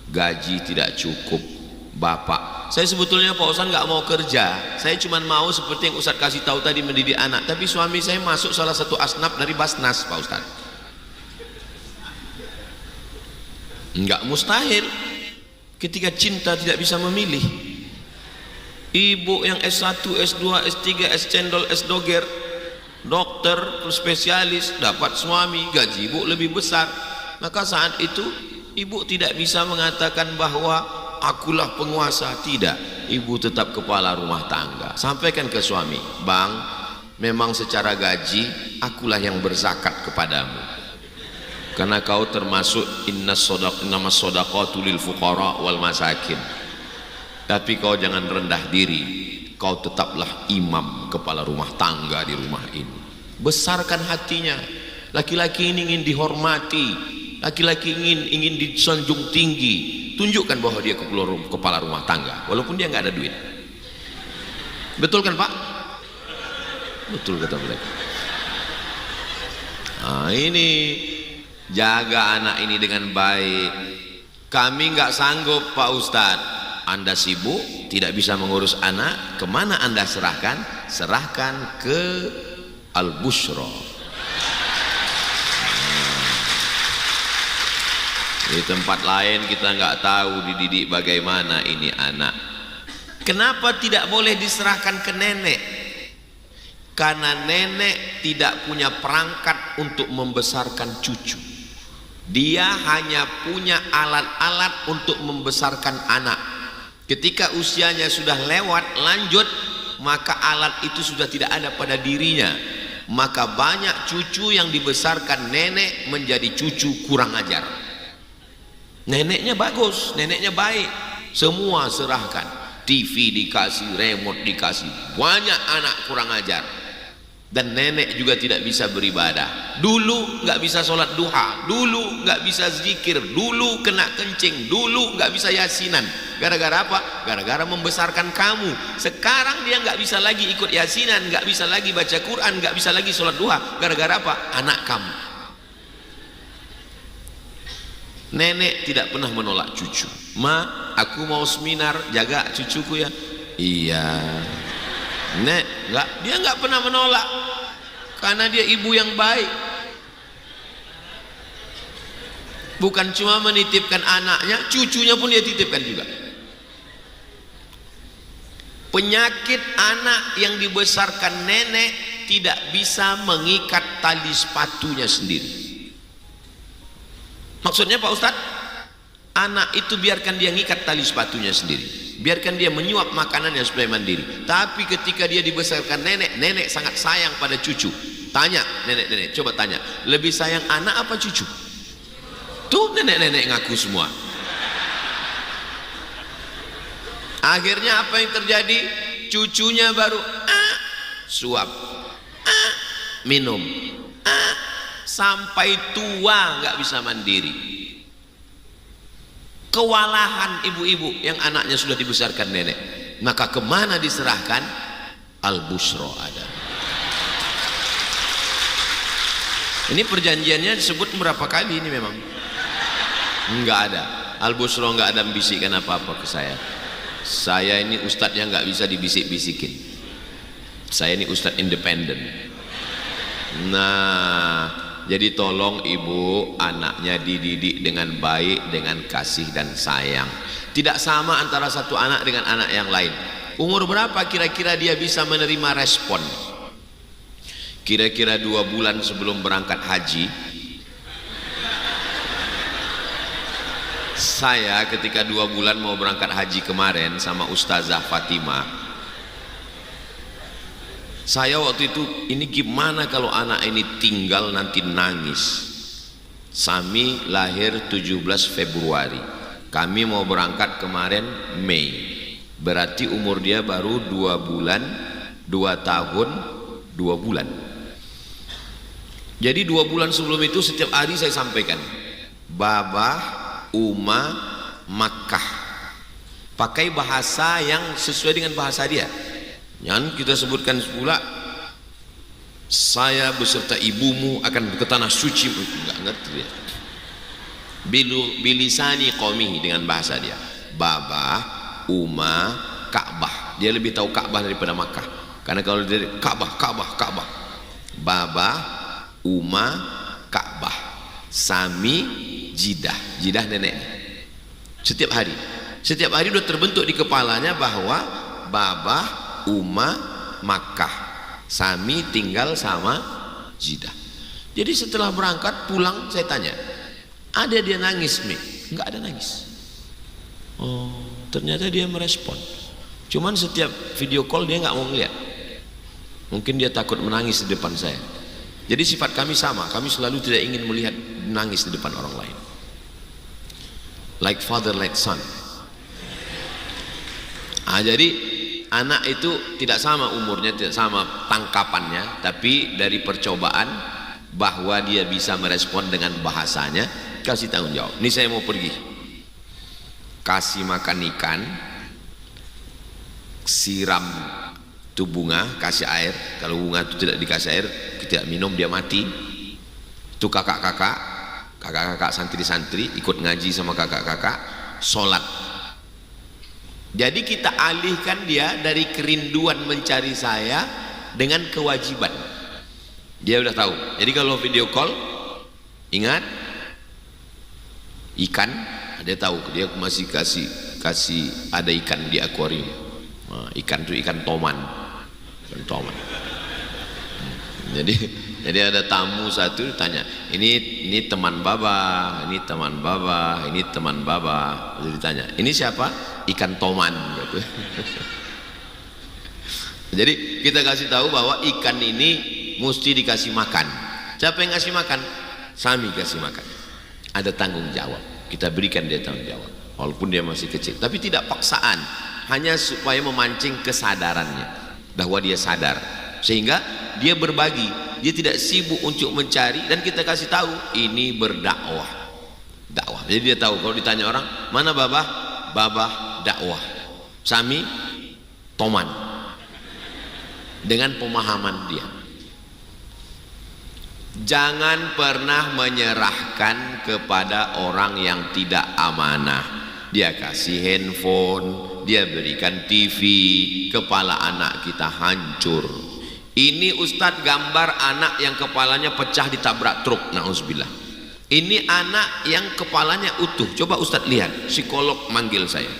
gaji tidak cukup. Bapak, saya sebetulnya Pak Ustadz nggak mau kerja, saya cuma mau seperti yang Ustadz kasih tahu tadi, mendidik anak. Tapi suami saya masuk salah satu asnaf dari Basnas, Pak Ustadz. Nggak mustahil ketika cinta tidak bisa memilih. Ibu yang S1, S2, S3, S cendol, S doger, dokter, spesialis, dapat suami, gaji ibu lebih besar. Maka saat itu ibu tidak bisa mengatakan bahwa akulah penguasa. Tidak, ibu tetap kepala rumah tangga. Sampaikan ke suami, bang, memang secara gaji akulah yang berzakat kepadamu, karena kau termasuk innamas shadaqatu lil fuqara wal masakin. Tapi kau jangan rendah diri, kau tetaplah imam, kepala rumah tangga di rumah ini. Besarkan hatinya. Laki-laki ini ingin dihormati, laki-laki ingin disanjung tinggi. Tunjukkan bahwa dia kepala rumah tangga walaupun dia nggak ada duit. Betul kan Pak? Betul kata mereka. Nah ini, jaga anak ini dengan baik. Kami nggak sanggup Pak Ustadz. Anda sibuk tidak bisa mengurus anak, kemana Anda serahkan? Serahkan ke Al-Bushra. Di tempat lain kita nggak tahu dididik bagaimana ini anak. Kenapa tidak boleh diserahkan ke nenek? Karena nenek tidak punya perangkat untuk membesarkan cucu. Dia hanya punya alat-alat untuk membesarkan anak. Ketika usianya sudah lewat lanjut, maka alat itu sudah tidak ada pada dirinya. Maka banyak cucu yang dibesarkan nenek menjadi cucu kurang ajar. Neneknya bagus, neneknya baik, semua serahkan, TV dikasih, remote dikasih, banyak anak kurang ajar. Dan nenek juga tidak bisa beribadah. Dulu nggak bisa sholat duha, dulu nggak bisa zikir, dulu kena kencing, dulu nggak bisa yasinan. Gara-gara apa? Gara-gara membesarkan kamu. Sekarang dia nggak bisa lagi ikut yasinan, nggak bisa lagi baca Quran, nggak bisa lagi sholat duha. Gara-gara apa? Anak kamu. Nenek tidak pernah menolak cucu. Ma, aku mau seminar, jaga cucuku ya. Iya. Nek, dia nggak pernah menolak, karena dia ibu yang baik. Bukan cuma menitipkan anaknya, cucunya pun dia titipkan juga. Penyakit anak yang dibesarkan nenek tidak bisa mengikat tali sepatunya sendiri. Maksudnya Pak Ustadz, anak itu biarkan dia ngikat tali sepatunya sendiri, biarkan dia menyuap makanannya supaya mandiri. Tapi ketika dia dibesarkan nenek, nenek sangat sayang pada cucu. Tanya nenek-nenek, coba tanya, lebih sayang anak apa cucu? Tuh nenek-nenek ngaku semua. Akhirnya apa yang terjadi? Cucunya baru suap, minum, sampai tua nggak bisa mandiri. Kewalahan ibu-ibu yang anaknya sudah dibesarkan nenek. Maka kemana diserahkan? Al-Bushra ada. Ini perjanjiannya disebut berapa kali ini memang? Enggak ada. Al-Bushra enggak ada membisikkan apa-apa ke saya. Saya ini ustadznya enggak bisa dibisik-bisikin. Saya ini ustadz independen. Nah, jadi tolong ibu, anaknya dididik dengan baik, dengan kasih dan sayang. Tidak sama antara satu anak dengan anak yang lain. Umur berapa kira-kira dia bisa menerima respon? Kira-kira 2 bulan sebelum berangkat haji, saya ketika 2 bulan mau berangkat haji kemarin sama Ustazah Fatimah, saya waktu itu, ini gimana kalau anak ini tinggal nanti nangis. Sami lahir 17 Februari, kami mau berangkat kemarin Mei, berarti umur dia baru 2 bulan, 2 tahun 2 bulan. Jadi 2 bulan sebelum itu setiap hari saya sampaikan Babah, Uma, Makkah, pakai bahasa yang sesuai dengan bahasa dia. Yang kita sebutkan pula, saya beserta ibumu akan ke tanah suci. Enggak ngerti dia. Bilisani qaumihi, dengan bahasa dia. Babah, Uma, Ka'bah. Dia lebih tahu Ka'bah daripada Makkah. Karena kalau dia Ka'bah. Babah, Uma, Ka'bah. Sami, Jidah nenek. Setiap hari udah terbentuk di kepalanya bahwa Babah, Uma, Makkah, Sami tinggal sama Jidah. Jadi setelah berangkat pulang saya tanya, ada dia nangis Mi? Enggak ada nangis. Oh, ternyata dia merespon. Cuman setiap video call dia nggak mau ngeliat. Mungkin dia takut menangis di depan saya. Jadi sifat kami sama, kami selalu tidak ingin melihat nangis di depan orang lain. Like father, like son. Jadi anak itu tidak sama umurnya, tidak sama tangkapannya, tapi dari percobaan bahwa dia bisa merespon dengan bahasanya, kasih tanggung jawab. Ini saya mau pergi, kasih makan ikan, siram tuh bunga, kasih air. Kalau bunga itu tidak dikasih air, tidak minum, dia mati. Itu kakak-kakak santri-santri ikut ngaji sama kakak-kakak, sholat. Jadi kita alihkan dia dari kerinduan mencari saya dengan kewajiban. Dia udah tahu. Jadi kalau video call, ingat ikan, dia tahu, dia masih kasih ada ikan di akuarium. Nah, ikan itu ikan toman. Jadi ada tamu satu tanya, ini teman Baba, ini teman Baba, ini teman Baba. Jadi ditanya, ini siapa? Ikan toman. Gitu. Jadi kita kasih tahu bahwa ikan ini mesti dikasih makan. Siapa yang kasih makan? Sami kasih makan. Ada tanggung jawab. Kita berikan dia tanggung jawab. Walaupun dia masih kecil, tapi tidak paksaan. Hanya supaya memancing kesadarannya bahwa dia sadar, sehingga dia berbagi, dia tidak sibuk untuk mencari, dan kita kasih tahu ini berdakwah, dakwah. Jadi dia tahu kalau ditanya orang mana Babah dakwah, Sami toman, dengan pemahaman dia. Jangan pernah menyerahkan kepada orang yang tidak amanah. Dia kasih handphone, dia berikan TV, kepala anak kita hancur. Ini Ustadz gambar anak yang kepalanya pecah ditabrak truk, na'udzubillah. Ini anak yang kepalanya utuh. Coba Ustadz lihat, psikolog manggil saya.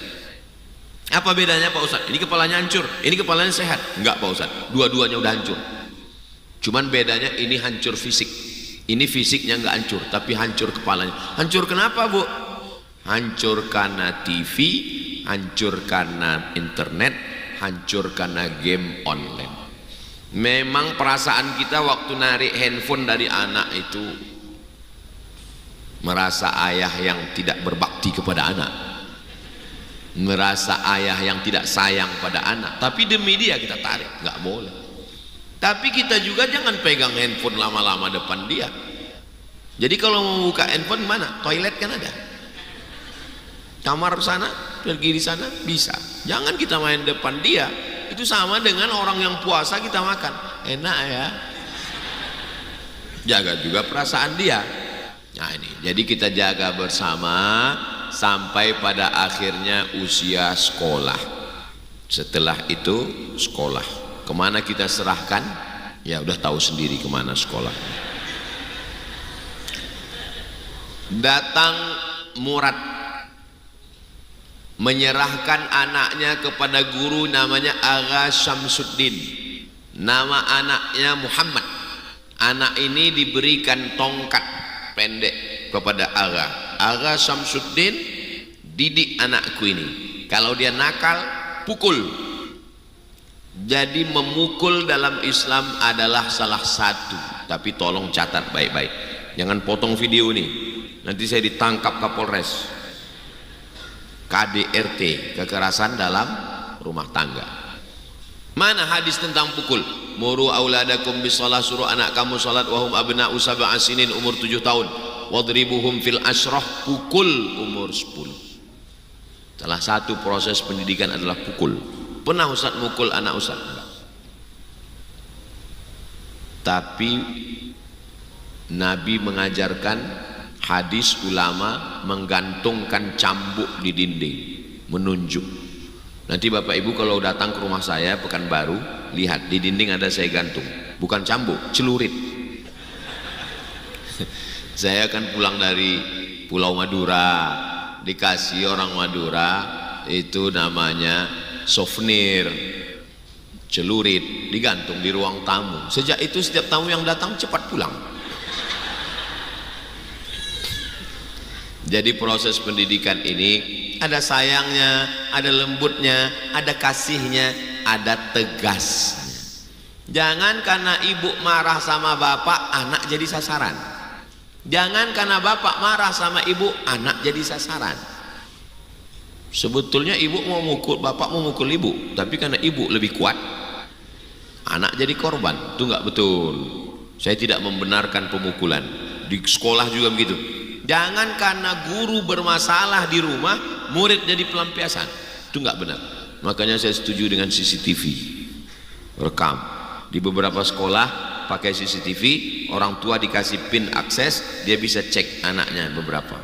Apa bedanya Pak Ustadz? Ini kepalanya hancur, ini kepalanya sehat. Enggak Pak Ustadz, dua-duanya udah hancur. Cuman bedanya ini hancur fisik. Ini fisiknya enggak hancur, tapi hancur kepalanya. Hancur kenapa Bu? Hancur karena TV, hancur karena internet, hancur karena game online. Memang perasaan kita waktu narik handphone dari anak itu merasa ayah yang tidak berbakti kepada anak, merasa ayah yang tidak sayang pada anak. Tapi demi dia kita tarik, nggak boleh. Tapi kita juga jangan pegang handphone lama-lama depan dia. Jadi kalau mau buka handphone mana? Toilet kan ada. Kamar sana, pergi di sana, bisa. Jangan kita main depan dia. Itu sama dengan orang yang puasa kita makan. Enak ya. Jaga juga perasaan dia. Nah ini, jadi kita jaga bersama sampai pada akhirnya usia sekolah. Setelah itu sekolah. Kemana kita serahkan? Ya udah tahu sendiri kemana sekolah. Datang murad, menyerahkan anaknya kepada guru namanya Agha Syamsuddin. Nama anaknya Muhammad. Anak ini diberikan tongkat pendek kepada Agha. Agha Syamsuddin, didik anakku ini. Kalau dia nakal, pukul. Jadi memukul dalam Islam adalah salah satu. Tapi tolong catat baik-baik. Jangan potong video ini. Nanti saya ditangkap Kapolres. KDRT, kekerasan dalam rumah tangga. Mana hadis tentang pukul? Muru auladakum bisalah, suruh anak kamu salat wahum abna'u sab'a sinin, umur 7 tahun. Wadribuhum fil ashrah, pukul umur 10. Salah satu proses pendidikan adalah pukul. Pernah Ustaz mukul anak Ustaz? Enggak. Tapi Nabi mengajarkan hadis ulama menggantungkan cambuk di dinding, menunjuk. Nanti Bapak Ibu kalau datang ke rumah saya Pekanbaru, lihat di dinding ada saya gantung, bukan cambuk, celurit. Saya akan pulang dari Pulau Madura, dikasih orang Madura itu namanya souvenir, celurit, digantung di ruang tamu. Sejak itu setiap tamu yang datang cepat pulang. Jadi proses pendidikan ini ada sayangnya, ada lembutnya, ada kasihnya, ada tegasnya. Jangan karena ibu marah sama bapak, anak jadi sasaran. Jangan karena bapak marah sama ibu, anak jadi sasaran. Sebetulnya ibu mau mukul, bapak mau mukul ibu, tapi karena ibu lebih kuat, anak jadi korban. Itu nggak betul. Saya tidak membenarkan pemukulan. Di sekolah juga begitu. Jangan karena guru bermasalah di rumah, murid jadi pelampiasan. Itu nggak benar. Makanya saya setuju dengan CCTV. Rekam. Di beberapa sekolah pakai CCTV, orang tua dikasih pin akses, dia bisa cek anaknya beberapa.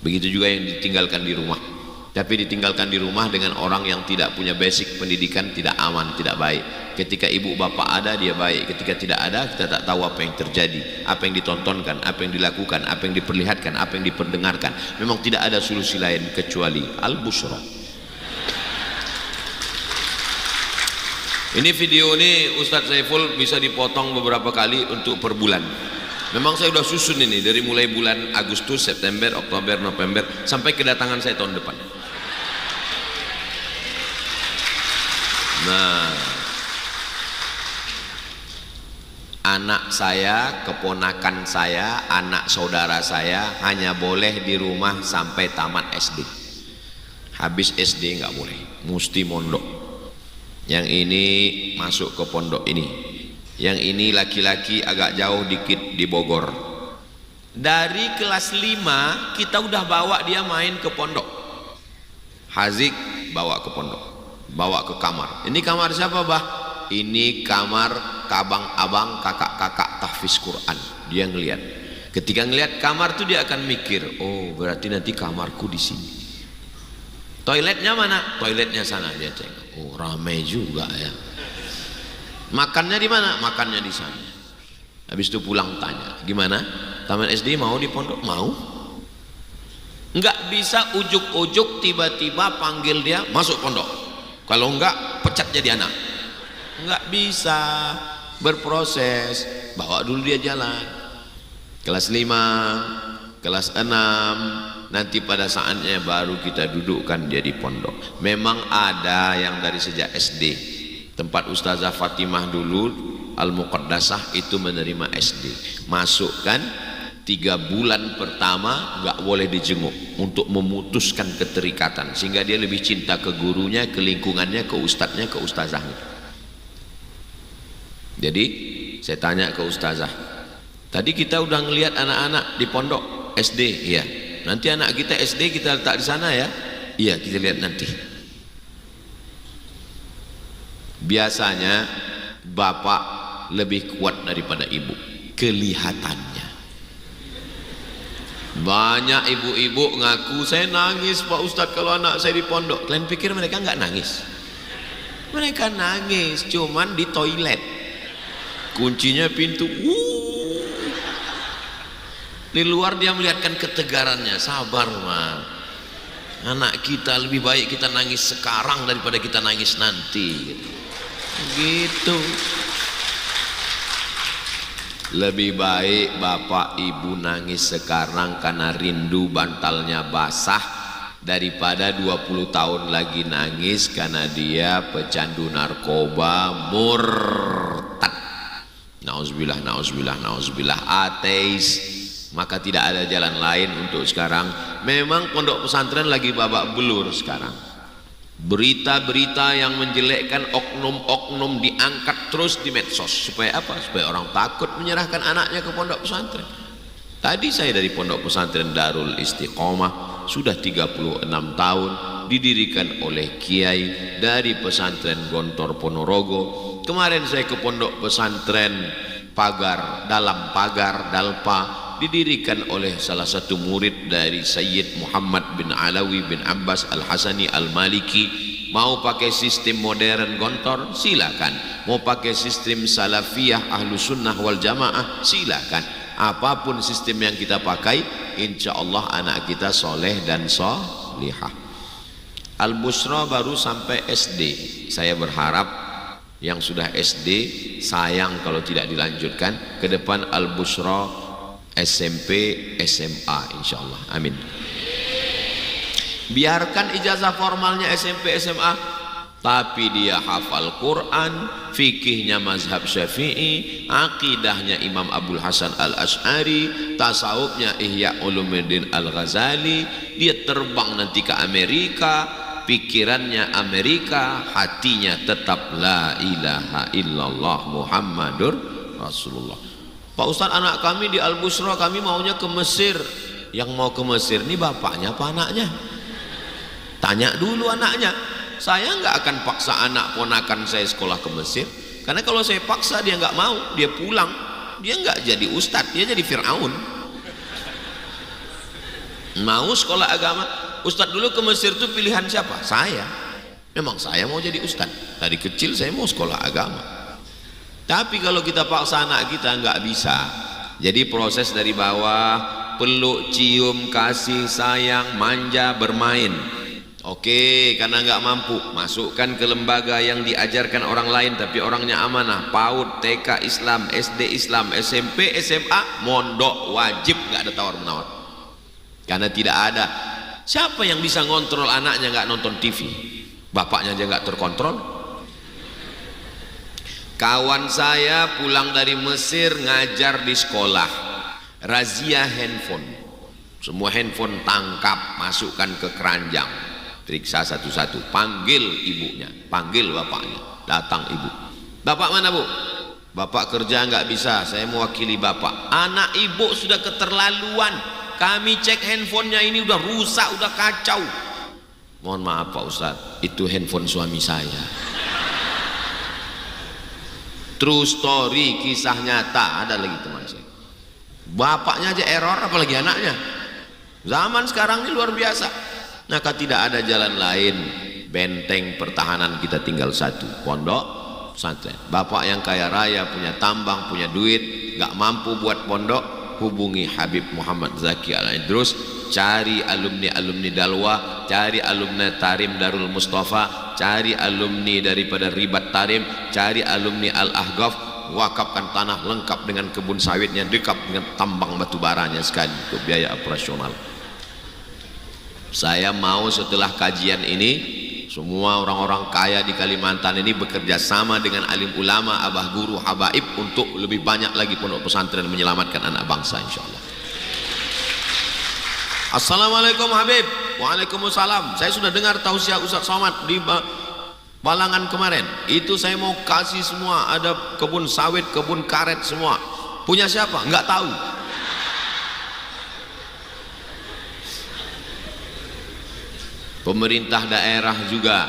Begitu juga yang ditinggalkan di rumah. Tapi ditinggalkan di rumah dengan orang yang tidak punya basic pendidikan, tidak aman, tidak baik. Ketika ibu bapak ada, dia baik. Ketika tidak ada, kita tak tahu apa yang terjadi, apa yang ditontonkan, apa yang dilakukan, apa yang diperlihatkan, apa yang diperdengarkan. Memang tidak ada solusi lain kecuali al-busyra. Ini video ini Ustadz Saiful bisa dipotong beberapa kali untuk per bulan. Memang saya sudah susun ini dari mulai bulan Agustus, September, Oktober, November sampai kedatangan saya tahun depan. Nah, anak saya, keponakan saya, anak saudara saya hanya boleh di rumah sampai tamat SD. Habis SD nggak boleh, mesti mondok. Yang ini masuk ke pondok ini. Yang ini laki-laki agak jauh dikit di Bogor. Dari kelas 5 kita udah bawa dia main ke pondok. Hazik bawa ke pondok, bawa ke kamar. Ini kamar siapa bah? Ini kamar abang-abang, kakak-kakak tahfiz Quran. Dia ngelihat. Ketika ngelihat kamar tuh dia akan mikir, oh berarti nanti kamarku di sini. Toiletnya mana? Toiletnya sana, dia cek. Oh ramai juga ya. Makannya di mana? Makannya di sana. Habis itu pulang tanya, gimana? Taman SD mau di pondok? Mau. Enggak bisa ujuk-ujuk tiba-tiba panggil dia masuk pondok. Kalau enggak pecat jadi anak. Enggak bisa, berproses. Bawa dulu dia jalan. Kelas 5, kelas 6, nanti pada saatnya baru kita dudukkan dia di pondok. Memang ada yang dari sejak SD. Tempat Ustazah Fatimah dulu Al-Muqaddasah itu menerima SD. Masukkan 3 bulan pertama nggak boleh dijenguk untuk memutuskan keterikatan, sehingga dia lebih cinta ke gurunya, ke lingkungannya, ke ustadznya, ke ustazahnya. Jadi saya tanya ke ustazah, tadi kita udah ngelihat anak-anak di pondok SD, iya. Nanti anak kita SD kita letak di sana ya. Iya, kita lihat nanti. Biasanya bapak lebih kuat daripada ibu, kelihatannya. Banyak ibu-ibu ngaku, saya nangis Pak Ustadz kalau anak saya di pondok. Kalian pikir mereka nggak nangis? Mereka nangis, cuman di toilet. Kuncinya pintu. Di luar dia melihatkan ketegarannya. Sabar mah. Anak kita lebih baik kita nangis sekarang daripada kita nangis nanti. Gitu. Lebih baik bapak ibu nangis sekarang karena rindu bantalnya basah daripada 20 tahun lagi nangis karena dia pecandu narkoba murtad. Nauzubillah, nauzubillah, nauzubillah, ateis. Maka tidak ada jalan lain untuk sekarang. Memang pondok pesantren lagi babak belur sekarang. Berita-berita yang menjelekkan oknum-oknum diangkat terus di medsos. Supaya apa? Supaya orang takut menyerahkan anaknya ke pondok pesantren. Tadi saya dari pondok pesantren Darul Istiqomah, sudah 36 tahun, didirikan oleh kiai dari pesantren Gontor Ponorogo. Kemarin saya ke pondok pesantren Pagar, dalam Pagar Dalpa, didirikan oleh salah satu murid dari Sayyid Muhammad bin Alawi bin Abbas Al-Hasani Al-Maliki. Mau pakai sistem modern Gontor, silakan. Mau pakai sistem salafiyah ahlu sunnah wal jamaah, silakan. Apapun sistem yang kita pakai, insya Allah anak kita soleh dan solihah. Al-Busra baru sampai SD. Saya berharap yang sudah SD, sayang kalau tidak dilanjutkan, ke depan Al-Busra SMP, SMA, insya Allah. Amin. Biarkan ijazah formalnya SMP, SMA, tapi dia hafal Quran, fikihnya mazhab Syafi'i, akidahnya Imam Abdul Hasan Al-Ash'ari, tasawufnya Ihya Ulumuddin Al-Ghazali. Dia terbang nanti ke Amerika, pikirannya Amerika, hatinya tetap la ilaha illallah Muhammadur Rasulullah. Pak Ustadz, anak kami di Al-Busra, kami maunya ke Mesir. Yang mau ke Mesir ini bapaknya apa anaknya? Tanya dulu anaknya. Saya nggak akan paksa anak ponakan saya sekolah ke Mesir, karena kalau saya paksa dia nggak mau, dia pulang, dia nggak jadi ustadz, dia jadi Fir'aun. Mau sekolah agama, ustadz dulu ke Mesir itu pilihan siapa? Saya. Memang saya mau jadi ustadz, dari kecil saya mau sekolah agama. Tapi kalau kita paksa anak kita nggak bisa. Jadi proses dari bawah, peluk, cium, kasih, sayang, manja, bermain. Oke, karena nggak mampu, masukkan ke lembaga yang diajarkan orang lain tapi orangnya amanah. PAUD, TK Islam, SD Islam, SMP, SMA, mondok wajib, nggak ada tawar-menawar. Karena tidak ada. Siapa yang bisa ngontrol anaknya nggak nonton TV? Bapaknya aja nggak terkontrol. Kawan saya pulang dari Mesir ngajar di sekolah, razia handphone. Semua handphone tangkap, masukkan ke keranjang. Periksa satu-satu, panggil ibunya, panggil bapaknya, datang ibu. Bapak mana bu? Bapak kerja nggak bisa, saya mewakili bapak. Anak ibu sudah keterlaluan, kami cek handphonenya ini udah rusak, udah kacau. Mohon maaf Pak Ustadz, itu handphone suami saya. True story, kisah nyata, ada lagi teman saya. Bapaknya aja error, apalagi anaknya. Zaman sekarang ini luar biasa. Maka tidak ada jalan lain, benteng pertahanan kita tinggal satu, pondok pesantren. Bapak yang kaya raya, punya tambang, punya duit, gak mampu buat pondok, hubungi Habib Muhammad Zaki Al-Idrus, cari alumni-alumni Dalwa, cari alumni Tarim Darul Mustafa, cari alumni daripada Ribat Tarim, cari alumni Al-Ahqaf, wakafkan tanah lengkap dengan kebun sawitnya, dekat dengan tambang batu baranya sekali untuk biaya operasional. Saya mau setelah kajian ini semua orang-orang kaya di Kalimantan ini bekerja sama dengan alim ulama, abah guru, habaib untuk lebih banyak lagi pondok pesantren menyelamatkan anak bangsa insyaallah. Assalamualaikum Habib. Waalaikumsalam. Saya sudah dengar tausiah Ustaz Somad di Balangan kemarin. Itu saya mau kasih semua, ada kebun sawit, kebun karet semua. Punya siapa? Enggak tahu. Pemerintah daerah juga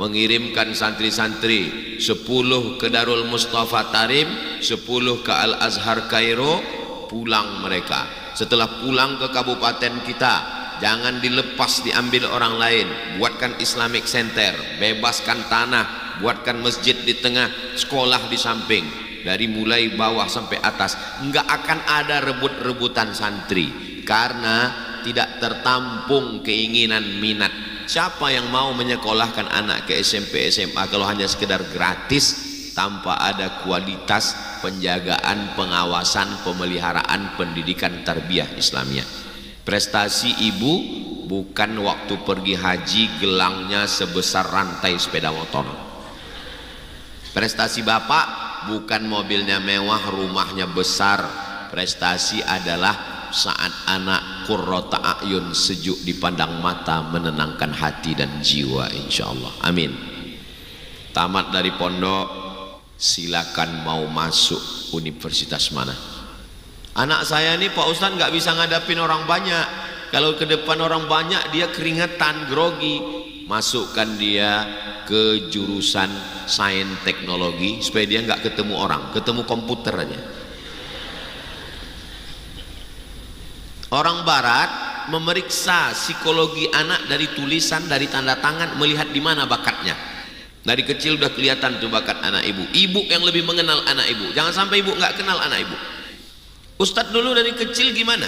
mengirimkan santri-santri 10 ke Darul Mustafa Tarim, 10 ke Al Azhar Kairo. Pulang mereka. Setelah pulang ke kabupaten kita, jangan dilepas diambil orang lain. Buatkan Islamic Center, bebaskan tanah, buatkan masjid di tengah, sekolah di samping. Dari mulai bawah sampai atas, enggak akan ada rebut-rebutan santri, karena tidak tertampung keinginan minat. Siapa yang mau menyekolahkan anak ke SMP SMA kalau hanya sekedar gratis tanpa ada kualitas penjagaan, pengawasan, pemeliharaan pendidikan tarbiyah Islamiyah? Prestasi ibu bukan waktu pergi haji gelangnya sebesar rantai sepeda motor. Prestasi bapak bukan mobilnya mewah, rumahnya besar. Prestasi adalah saat anak qurrata a'yun, sejuk dipandang mata, menenangkan hati dan jiwa, insyaallah. Amin. Tamat dari pondok, silakan mau masuk universitas mana. Anak saya ini Pak Ustadz nggak bisa ngadapin orang banyak. Kalau ke depan orang banyak dia keringetan, grogi. Masukkan dia ke jurusan sains teknologi supaya dia nggak ketemu orang, ketemu komputer aja. Orang barat memeriksa psikologi anak dari tulisan, dari tanda tangan, melihat di mana bakatnya. Dari kecil udah kelihatan tuh bakat anak ibu. Ibu yang lebih mengenal anak ibu. Jangan sampai ibu nggak kenal anak ibu. Ustadz dulu dari kecil gimana?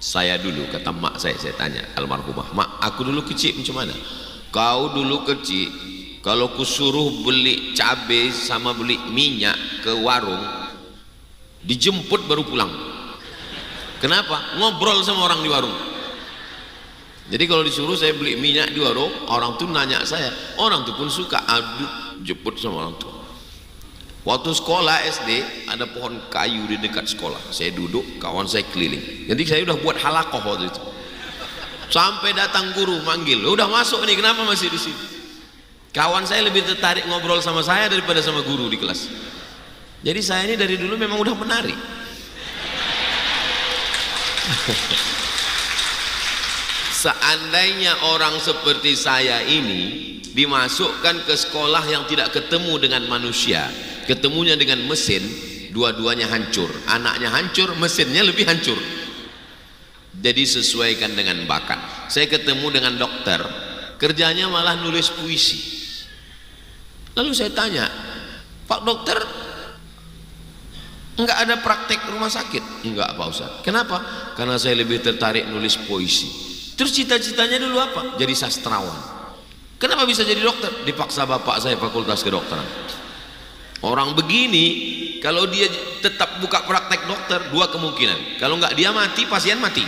Saya dulu, kata mak saya tanya almarhumah, mak aku dulu kecil macam mana? Kau dulu kecil, kalau kusuruh beli cabai sama beli minyak ke warung, dijemput baru pulang. Kenapa? Ngobrol sama orang di warung. Jadi kalau disuruh saya beli minyak di warung, orang tuh nanya saya, orang tuh pun suka aduk jemput sama orang tua. Waktu sekolah SD ada pohon kayu di dekat sekolah, saya duduk, kawan saya keliling. Jadi saya udah buat halakoh waktu itu. Sampai datang guru manggil, udah masuk nih, kenapa masih di sini? Kawan saya lebih tertarik ngobrol sama saya daripada sama guru di kelas. Jadi saya ini dari dulu memang udah menarik. Seandainya orang seperti saya ini dimasukkan ke sekolah yang tidak ketemu dengan manusia, ketemunya dengan mesin, dua-duanya hancur. Anaknya hancur, mesinnya lebih hancur. Jadi sesuaikan dengan bakat. Saya ketemu dengan dokter, kerjanya malah nulis puisi. Lalu saya tanya, Pak dokter, enggak ada praktek rumah sakit? Enggak Pak Ustaz. Kenapa? Karena saya lebih tertarik nulis puisi. Terus cita-citanya dulu apa? Jadi sastrawan. Kenapa bisa jadi dokter? Dipaksa bapak saya fakultas kedokteran. Orang begini, kalau dia tetap buka praktek dokter, dua kemungkinan. Kalau enggak dia mati, pasien mati.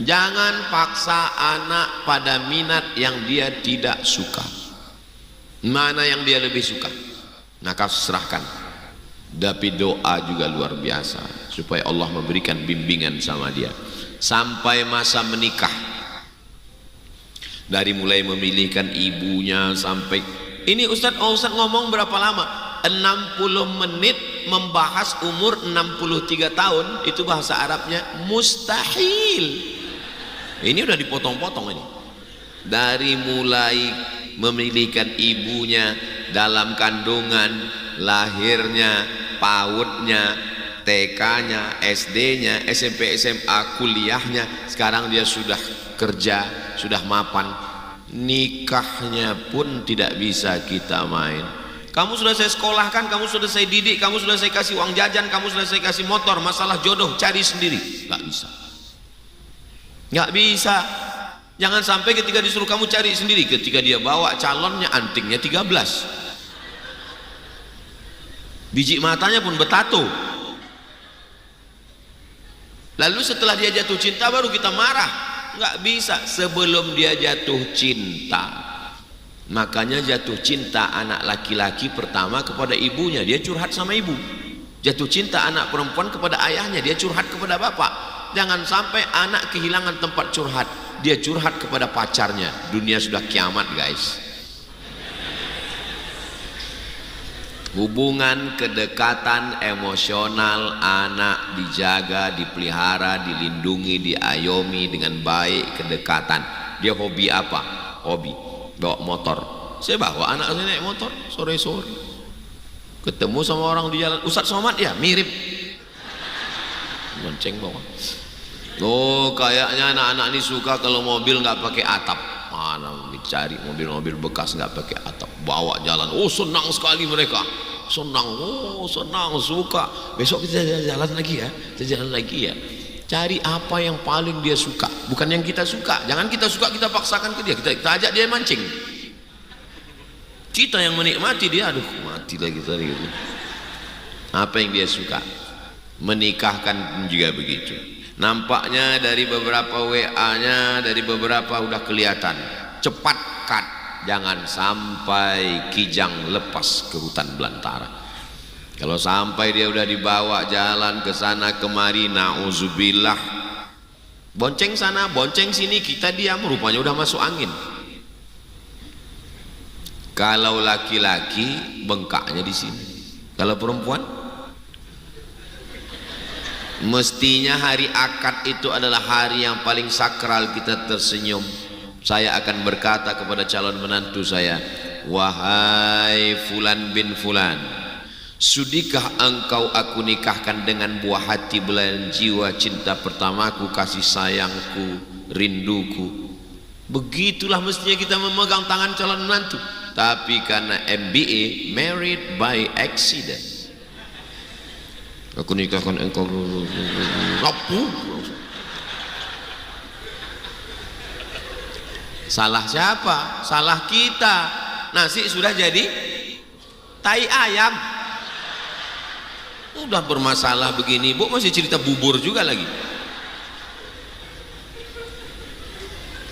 Jangan paksa anak pada minat yang dia tidak suka. Mana yang dia lebih suka, maka serahkan. Tapi doa juga luar biasa supaya Allah memberikan bimbingan sama dia sampai masa menikah. Dari mulai memilihkan ibunya sampai ini Ustadz ngomong berapa lama? 60 menit membahas umur 63 tahun. Itu bahasa Arabnya mustahil. Ini udah dipotong-potong ini. Dari mulai memilihkan ibunya dalam kandungan, lahirnya, PAUD-nya, TK-nya, SD-nya, SMP, SMA, kuliahnya, sekarang dia sudah kerja, sudah mapan. Nikahnya pun tidak bisa kita main. Kamu sudah saya sekolahkan, kamu sudah saya didik, kamu sudah saya kasih uang jajan, kamu sudah saya kasih motor, masalah jodoh cari sendiri. Gak bisa. Gak bisa. Jangan sampai ketika disuruh kamu cari sendiri, ketika dia bawa calonnya antingnya 13, biji matanya pun bertato. Lalu setelah dia jatuh cinta baru kita marah. Nggak bisa sebelum dia jatuh cinta. Makanya jatuh cinta anak laki-laki pertama kepada ibunya, dia curhat sama ibu. Jatuh cinta anak perempuan kepada ayahnya, dia curhat kepada bapak. Jangan sampai anak kehilangan tempat curhat, dia curhat kepada pacarnya. Dunia sudah kiamat guys. Hubungan kedekatan emosional anak dijaga, dipelihara, dilindungi, diayomi dengan baik. Kedekatan. Dia hobi apa? Hobi bawa motor. Saya bawa anak saya naik motor sore-sore, ketemu sama orang di jalan, Ustadz Somad ya mirip, bonceng bawa. Oh kayaknya anak-anak ini suka kalau mobil nggak pakai atap. Mana dicari mobil-mobil bekas nggak pakai atap, bawa jalan. Oh senang sekali mereka, senang. Oh senang, suka. Besok kita jalan lagi ya, kita jalan lagi ya. Cari apa yang paling dia suka, bukan yang kita suka. Jangan kita suka kita paksakan ke dia, kita ajak dia mancing. Kita yang menikmati, dia aduh mati lagi tadi gitu. Apa yang dia suka. Menikahkan juga begitu. Nampaknya dari beberapa WA-nya, dari beberapa udah kelihatan. Cepat cut, jangan sampai kijang lepas ke hutan belantara. Kalau sampai dia udah dibawa jalan ke sana kemari, nauzubillah, bonceng sana bonceng sini, kita diam, rupanya udah masuk angin. Kalau laki-laki bengkaknya di sini. Kalau perempuan, mestinya hari akad itu adalah hari yang paling sakral kita tersenyum. Saya akan berkata kepada calon menantu saya, wahai Fulan bin Fulan, sudikah engkau aku nikahkan dengan buah hati, belayan jiwa, cinta pertamaku, kasih sayangku, rinduku. Begitulah mestinya kita memegang tangan calon menantu. Tapi karena MBA, married by accident, aku nikahkan engkau, apa? Salah siapa? Salah kita. Nasi sudah jadi tai ayam. Udah bermasalah begini, Bu masih cerita bubur juga lagi.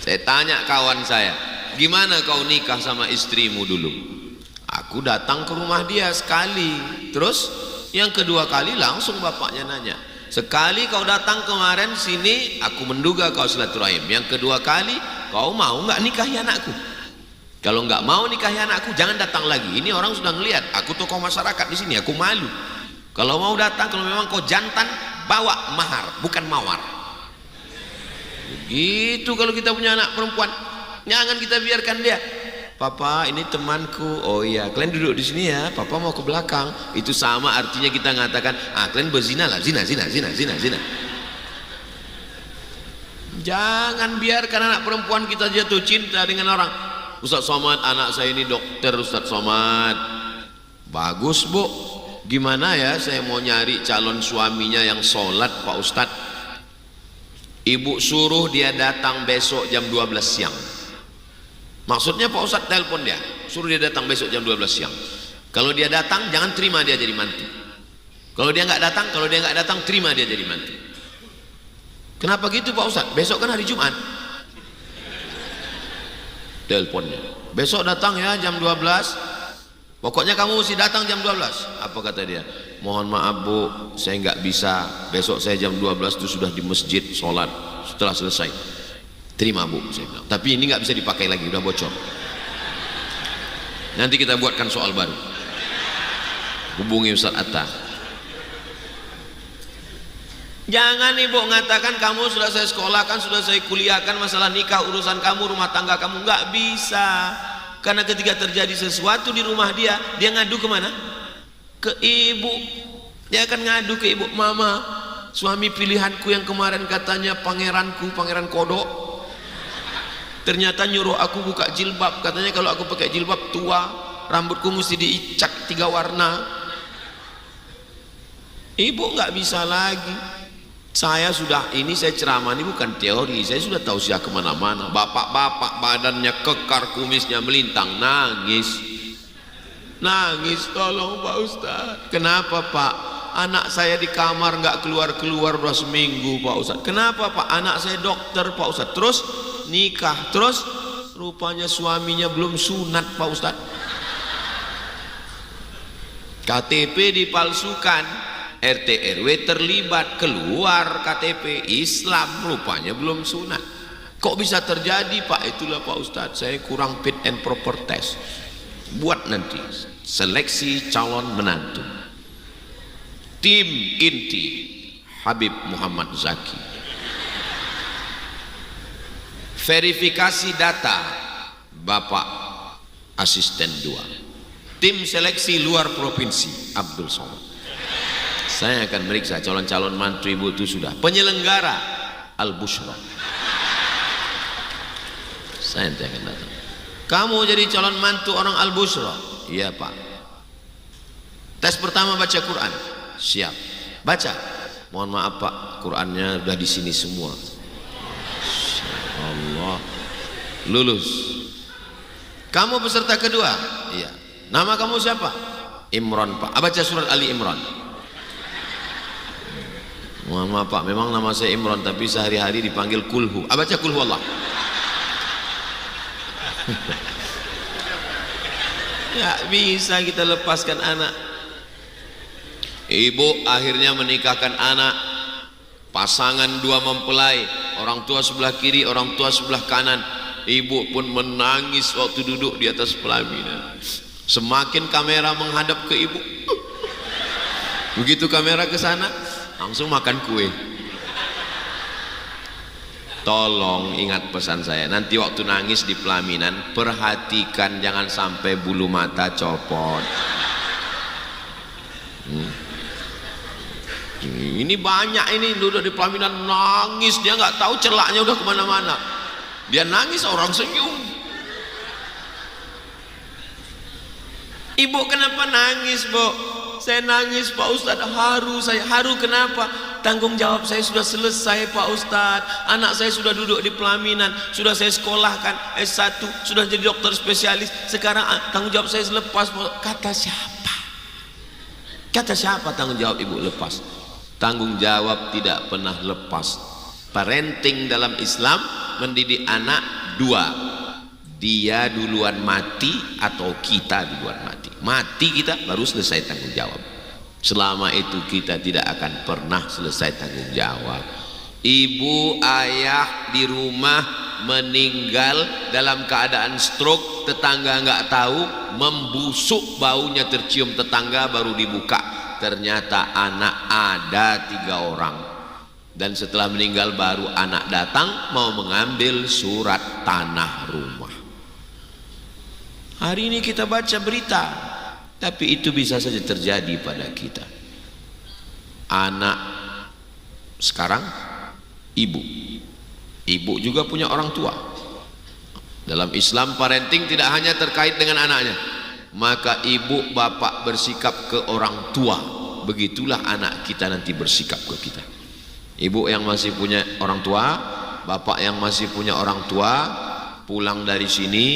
Saya tanya kawan saya, gimana kau nikah sama istrimu dulu? Aku datang ke rumah dia sekali, terus yang kedua kali langsung bapaknya nanya, sekali kau datang kemarin sini, aku menduga kau silaturahim. Yang kedua kali, kau mau nggak nikahi anakku? Kalau nggak mau nikahi anakku, jangan datang lagi. Ini orang sudah ngelihat, aku tokoh masyarakat di sini, aku malu. Kalau mau datang, kalau memang kau jantan, bawa mahar, bukan mawar. Begitu kalau kita punya anak perempuan. Jangan kita biarkan dia. Papa ini temanku. Oh iya, kalian duduk di sini ya. Papa mau ke belakang. Itu sama artinya kita mengatakan, kalian berzina lah, zina. Jangan biarkan anak perempuan kita jatuh cinta dengan orang. Ustadz Somad, anak saya ini dokter. Ustadz Somad, bagus Bu. Gimana ya? Saya mau nyari calon suaminya yang sholat Pak Ustadz. Ibu suruh dia datang besok jam 12 siang. Maksudnya Pak Ustadz telepon dia, suruh dia datang besok jam 12 siang. Kalau dia datang, jangan terima dia jadi mantu. Kalau dia nggak datang, terima dia jadi mantu. Kenapa gitu Pak Ustadz? Besok kan hari Jumat. Teleponnya, besok datang ya jam 12. Pokoknya kamu mesti datang jam 12. Apa kata dia? Mohon maaf Bu, saya nggak bisa. Besok saya jam 12 itu sudah di masjid sholat. Setelah selesai, terima Bu, saya bilang. Tapi ini nggak bisa dipakai lagi, udah bocor. Nanti kita buatkan soal baru. Hubungi Ustaz Atta. Jangan Ibu mengatakan kamu sudah saya sekolahkan, sudah saya kuliahkan, masalah nikah urusan kamu, rumah tangga kamu. Nggak bisa. Karena ketika terjadi sesuatu di rumah dia ngadu kemana? Ke ibu. Dia akan ngadu ke ibu. Mama, suami pilihanku yang kemarin katanya pangeranku, pangeran kodok, ternyata nyuruh aku buka jilbab. Katanya kalau aku pakai jilbab tua, rambutku mesti diicat 3 warna. Ibu nggak bisa lagi. Saya sudah, ini saya ceramah, ini bukan teori, saya sudah tahu siap kemana-mana. Bapak-bapak badannya kekar, kumisnya melintang, nangis, tolong Pak Ustadz. Kenapa Pak? Anak saya di kamar nggak keluar-keluar udah seminggu Pak Ustadz. Kenapa Pak? Anak saya dokter Pak Ustadz. Terus nikah, terus rupanya suaminya belum sunat Pak Ustadz. KTP dipalsukan, RT RW terlibat, keluar KTP Islam, rupanya belum sunat. Kok bisa terjadi Pak? Itulah Pak Ustadz, saya kurang fit and proper test. buat nanti seleksi calon menantu. Tim inti Habib Muhammad Zaki, verifikasi data Bapak Asisten 2, tim seleksi luar provinsi Abdul Somad. Saya akan meriksa calon-calon mantu ibu itu sudah. Penyelenggara Al-Bushra, saya nanti akan datang. Kamu jadi calon mantu orang Al-Bushra? Iya Pak. Tes pertama baca Quran. Siap. Baca. Mohon maaf Pak, Qurannya udah di sini semua. Allah. Lulus. Kamu peserta kedua? Iya. Nama kamu siapa? Imran Pak. Baca surat Ali Imran. Mohon maaf Pak, memang nama saya Imran tapi sehari-hari dipanggil Kulhu. Baca Kulhu Allah. Ya bisa kita lepaskan anak. Ibu akhirnya menikahkan anak, pasangan dua mempelai, orang tua sebelah kiri, orang tua sebelah kanan. Ibu pun menangis waktu duduk di atas pelaminan. Semakin kamera menghadap ke ibu, begitu kamera ke sana langsung makan kue. Tolong ingat pesan saya, nanti waktu nangis di pelaminan perhatikan jangan sampai bulu mata copot. Ini banyak ini duduk di pelaminan nangis, dia nggak tahu celaknya udah kemana-mana. Dia nangis orang senyum. Ibu kenapa nangis Bu? Saya nangis Pak Ustadz, haru saya. Haru kenapa? Tanggung jawab saya sudah selesai Pak Ustadz. Anak saya sudah duduk di pelaminan, sudah saya sekolahkan S1, sudah jadi dokter spesialis. Sekarang tanggung jawab saya lepas. Kata siapa? Kata siapa tanggung jawab ibu lepas? Tanggung jawab tidak pernah lepas. Parenting dalam Islam mendidik anak dua, dia duluan mati atau kita duluan mati. Mati kita baru selesai tanggung jawab. Selama itu kita tidak akan pernah selesai tanggung jawab. Ibu ayah di rumah meninggal dalam keadaan stroke, tetangga nggak tahu, membusuk, baunya tercium tetangga, baru dibuka ternyata anak ada 3 orang. Dan setelah meninggal baru anak datang mau mengambil surat tanah rumah. Hari ini kita baca berita, tapi itu bisa saja terjadi pada kita. Anak sekarang ibu juga punya orang tua. Dalam Islam parenting tidak hanya terkait dengan anaknya, maka ibu bapak bersikap ke orang tua, begitulah anak kita nanti bersikap ke kita. Ibu yang masih punya orang tua, bapak yang masih punya orang tua, pulang dari sini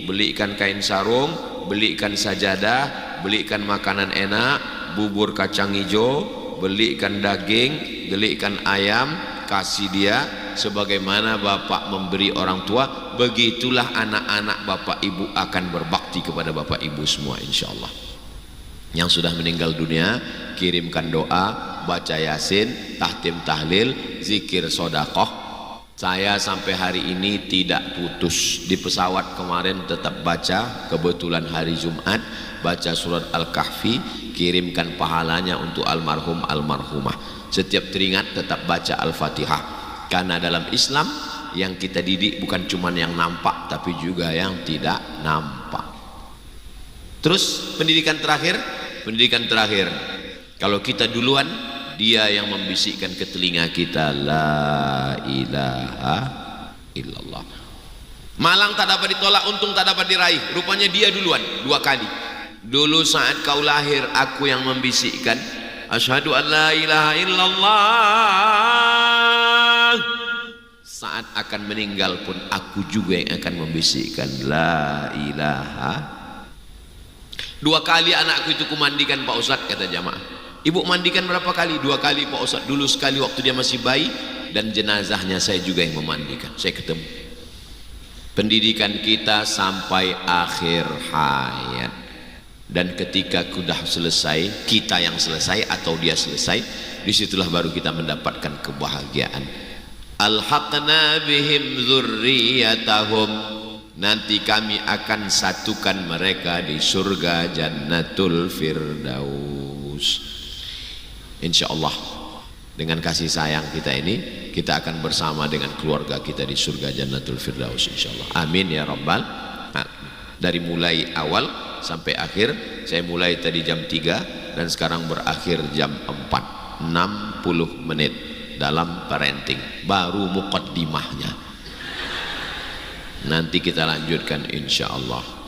belikan kain sarung, belikan sajadah, belikan makanan enak, bubur kacang hijau, belikan daging, belikan ayam, kasih dia. Sebagaimana bapak memberi orang tua, begitulah anak-anak bapak ibu akan berbakti kepada bapak ibu semua insyaallah. Yang sudah meninggal dunia kirimkan doa, baca yasin, tahtim tahlil, zikir sodakoh. Saya sampai hari ini tidak putus. Di pesawat kemarin tetap baca, kebetulan hari Jumat baca surat Al-Kahfi, kirimkan pahalanya untuk almarhum almarhumah. Setiap teringat tetap baca Al-Fatihah. Karena dalam Islam yang kita didik bukan cuma yang nampak, tapi juga yang tidak nampak. Terus pendidikan terakhir, kalau kita duluan, dia yang membisikkan ke telinga kita, la ilaha illallah. Malang tak dapat ditolak, untung tak dapat diraih. Rupanya dia duluan 2 kali. Dulu saat kau lahir, aku yang membisikkan, asyhadu an la ilaha illallah. Saat akan meninggal pun aku juga yang akan membisikkan la ilaha. 2 kali anakku itu kumandikan Pak Ustadz, kata jamaah. Ibu mandikan berapa kali? 2 kali Pak Ustadz. Dulu sekali waktu dia masih bayi, dan jenazahnya saya juga yang memandikan. Saya ketemu. Pendidikan kita sampai akhir hayat. Dan ketika sudah selesai, kita yang selesai atau dia selesai, disitulah baru kita mendapatkan kebahagiaan. Alhaqna bihim dzurriyyatahum, nanti kami akan satukan mereka di surga Jannatul Firdaus. Insyaallah dengan kasih sayang kita ini, kita akan bersama dengan keluarga kita di surga Jannatul Firdaus insyaallah. Amin ya rabbal alamin. Dari mulai awal sampai akhir, saya mulai tadi jam 3 dan sekarang berakhir jam 4, 60 menit dalam parenting, baru muqaddimahnya. Nanti kita lanjutkan insyaallah.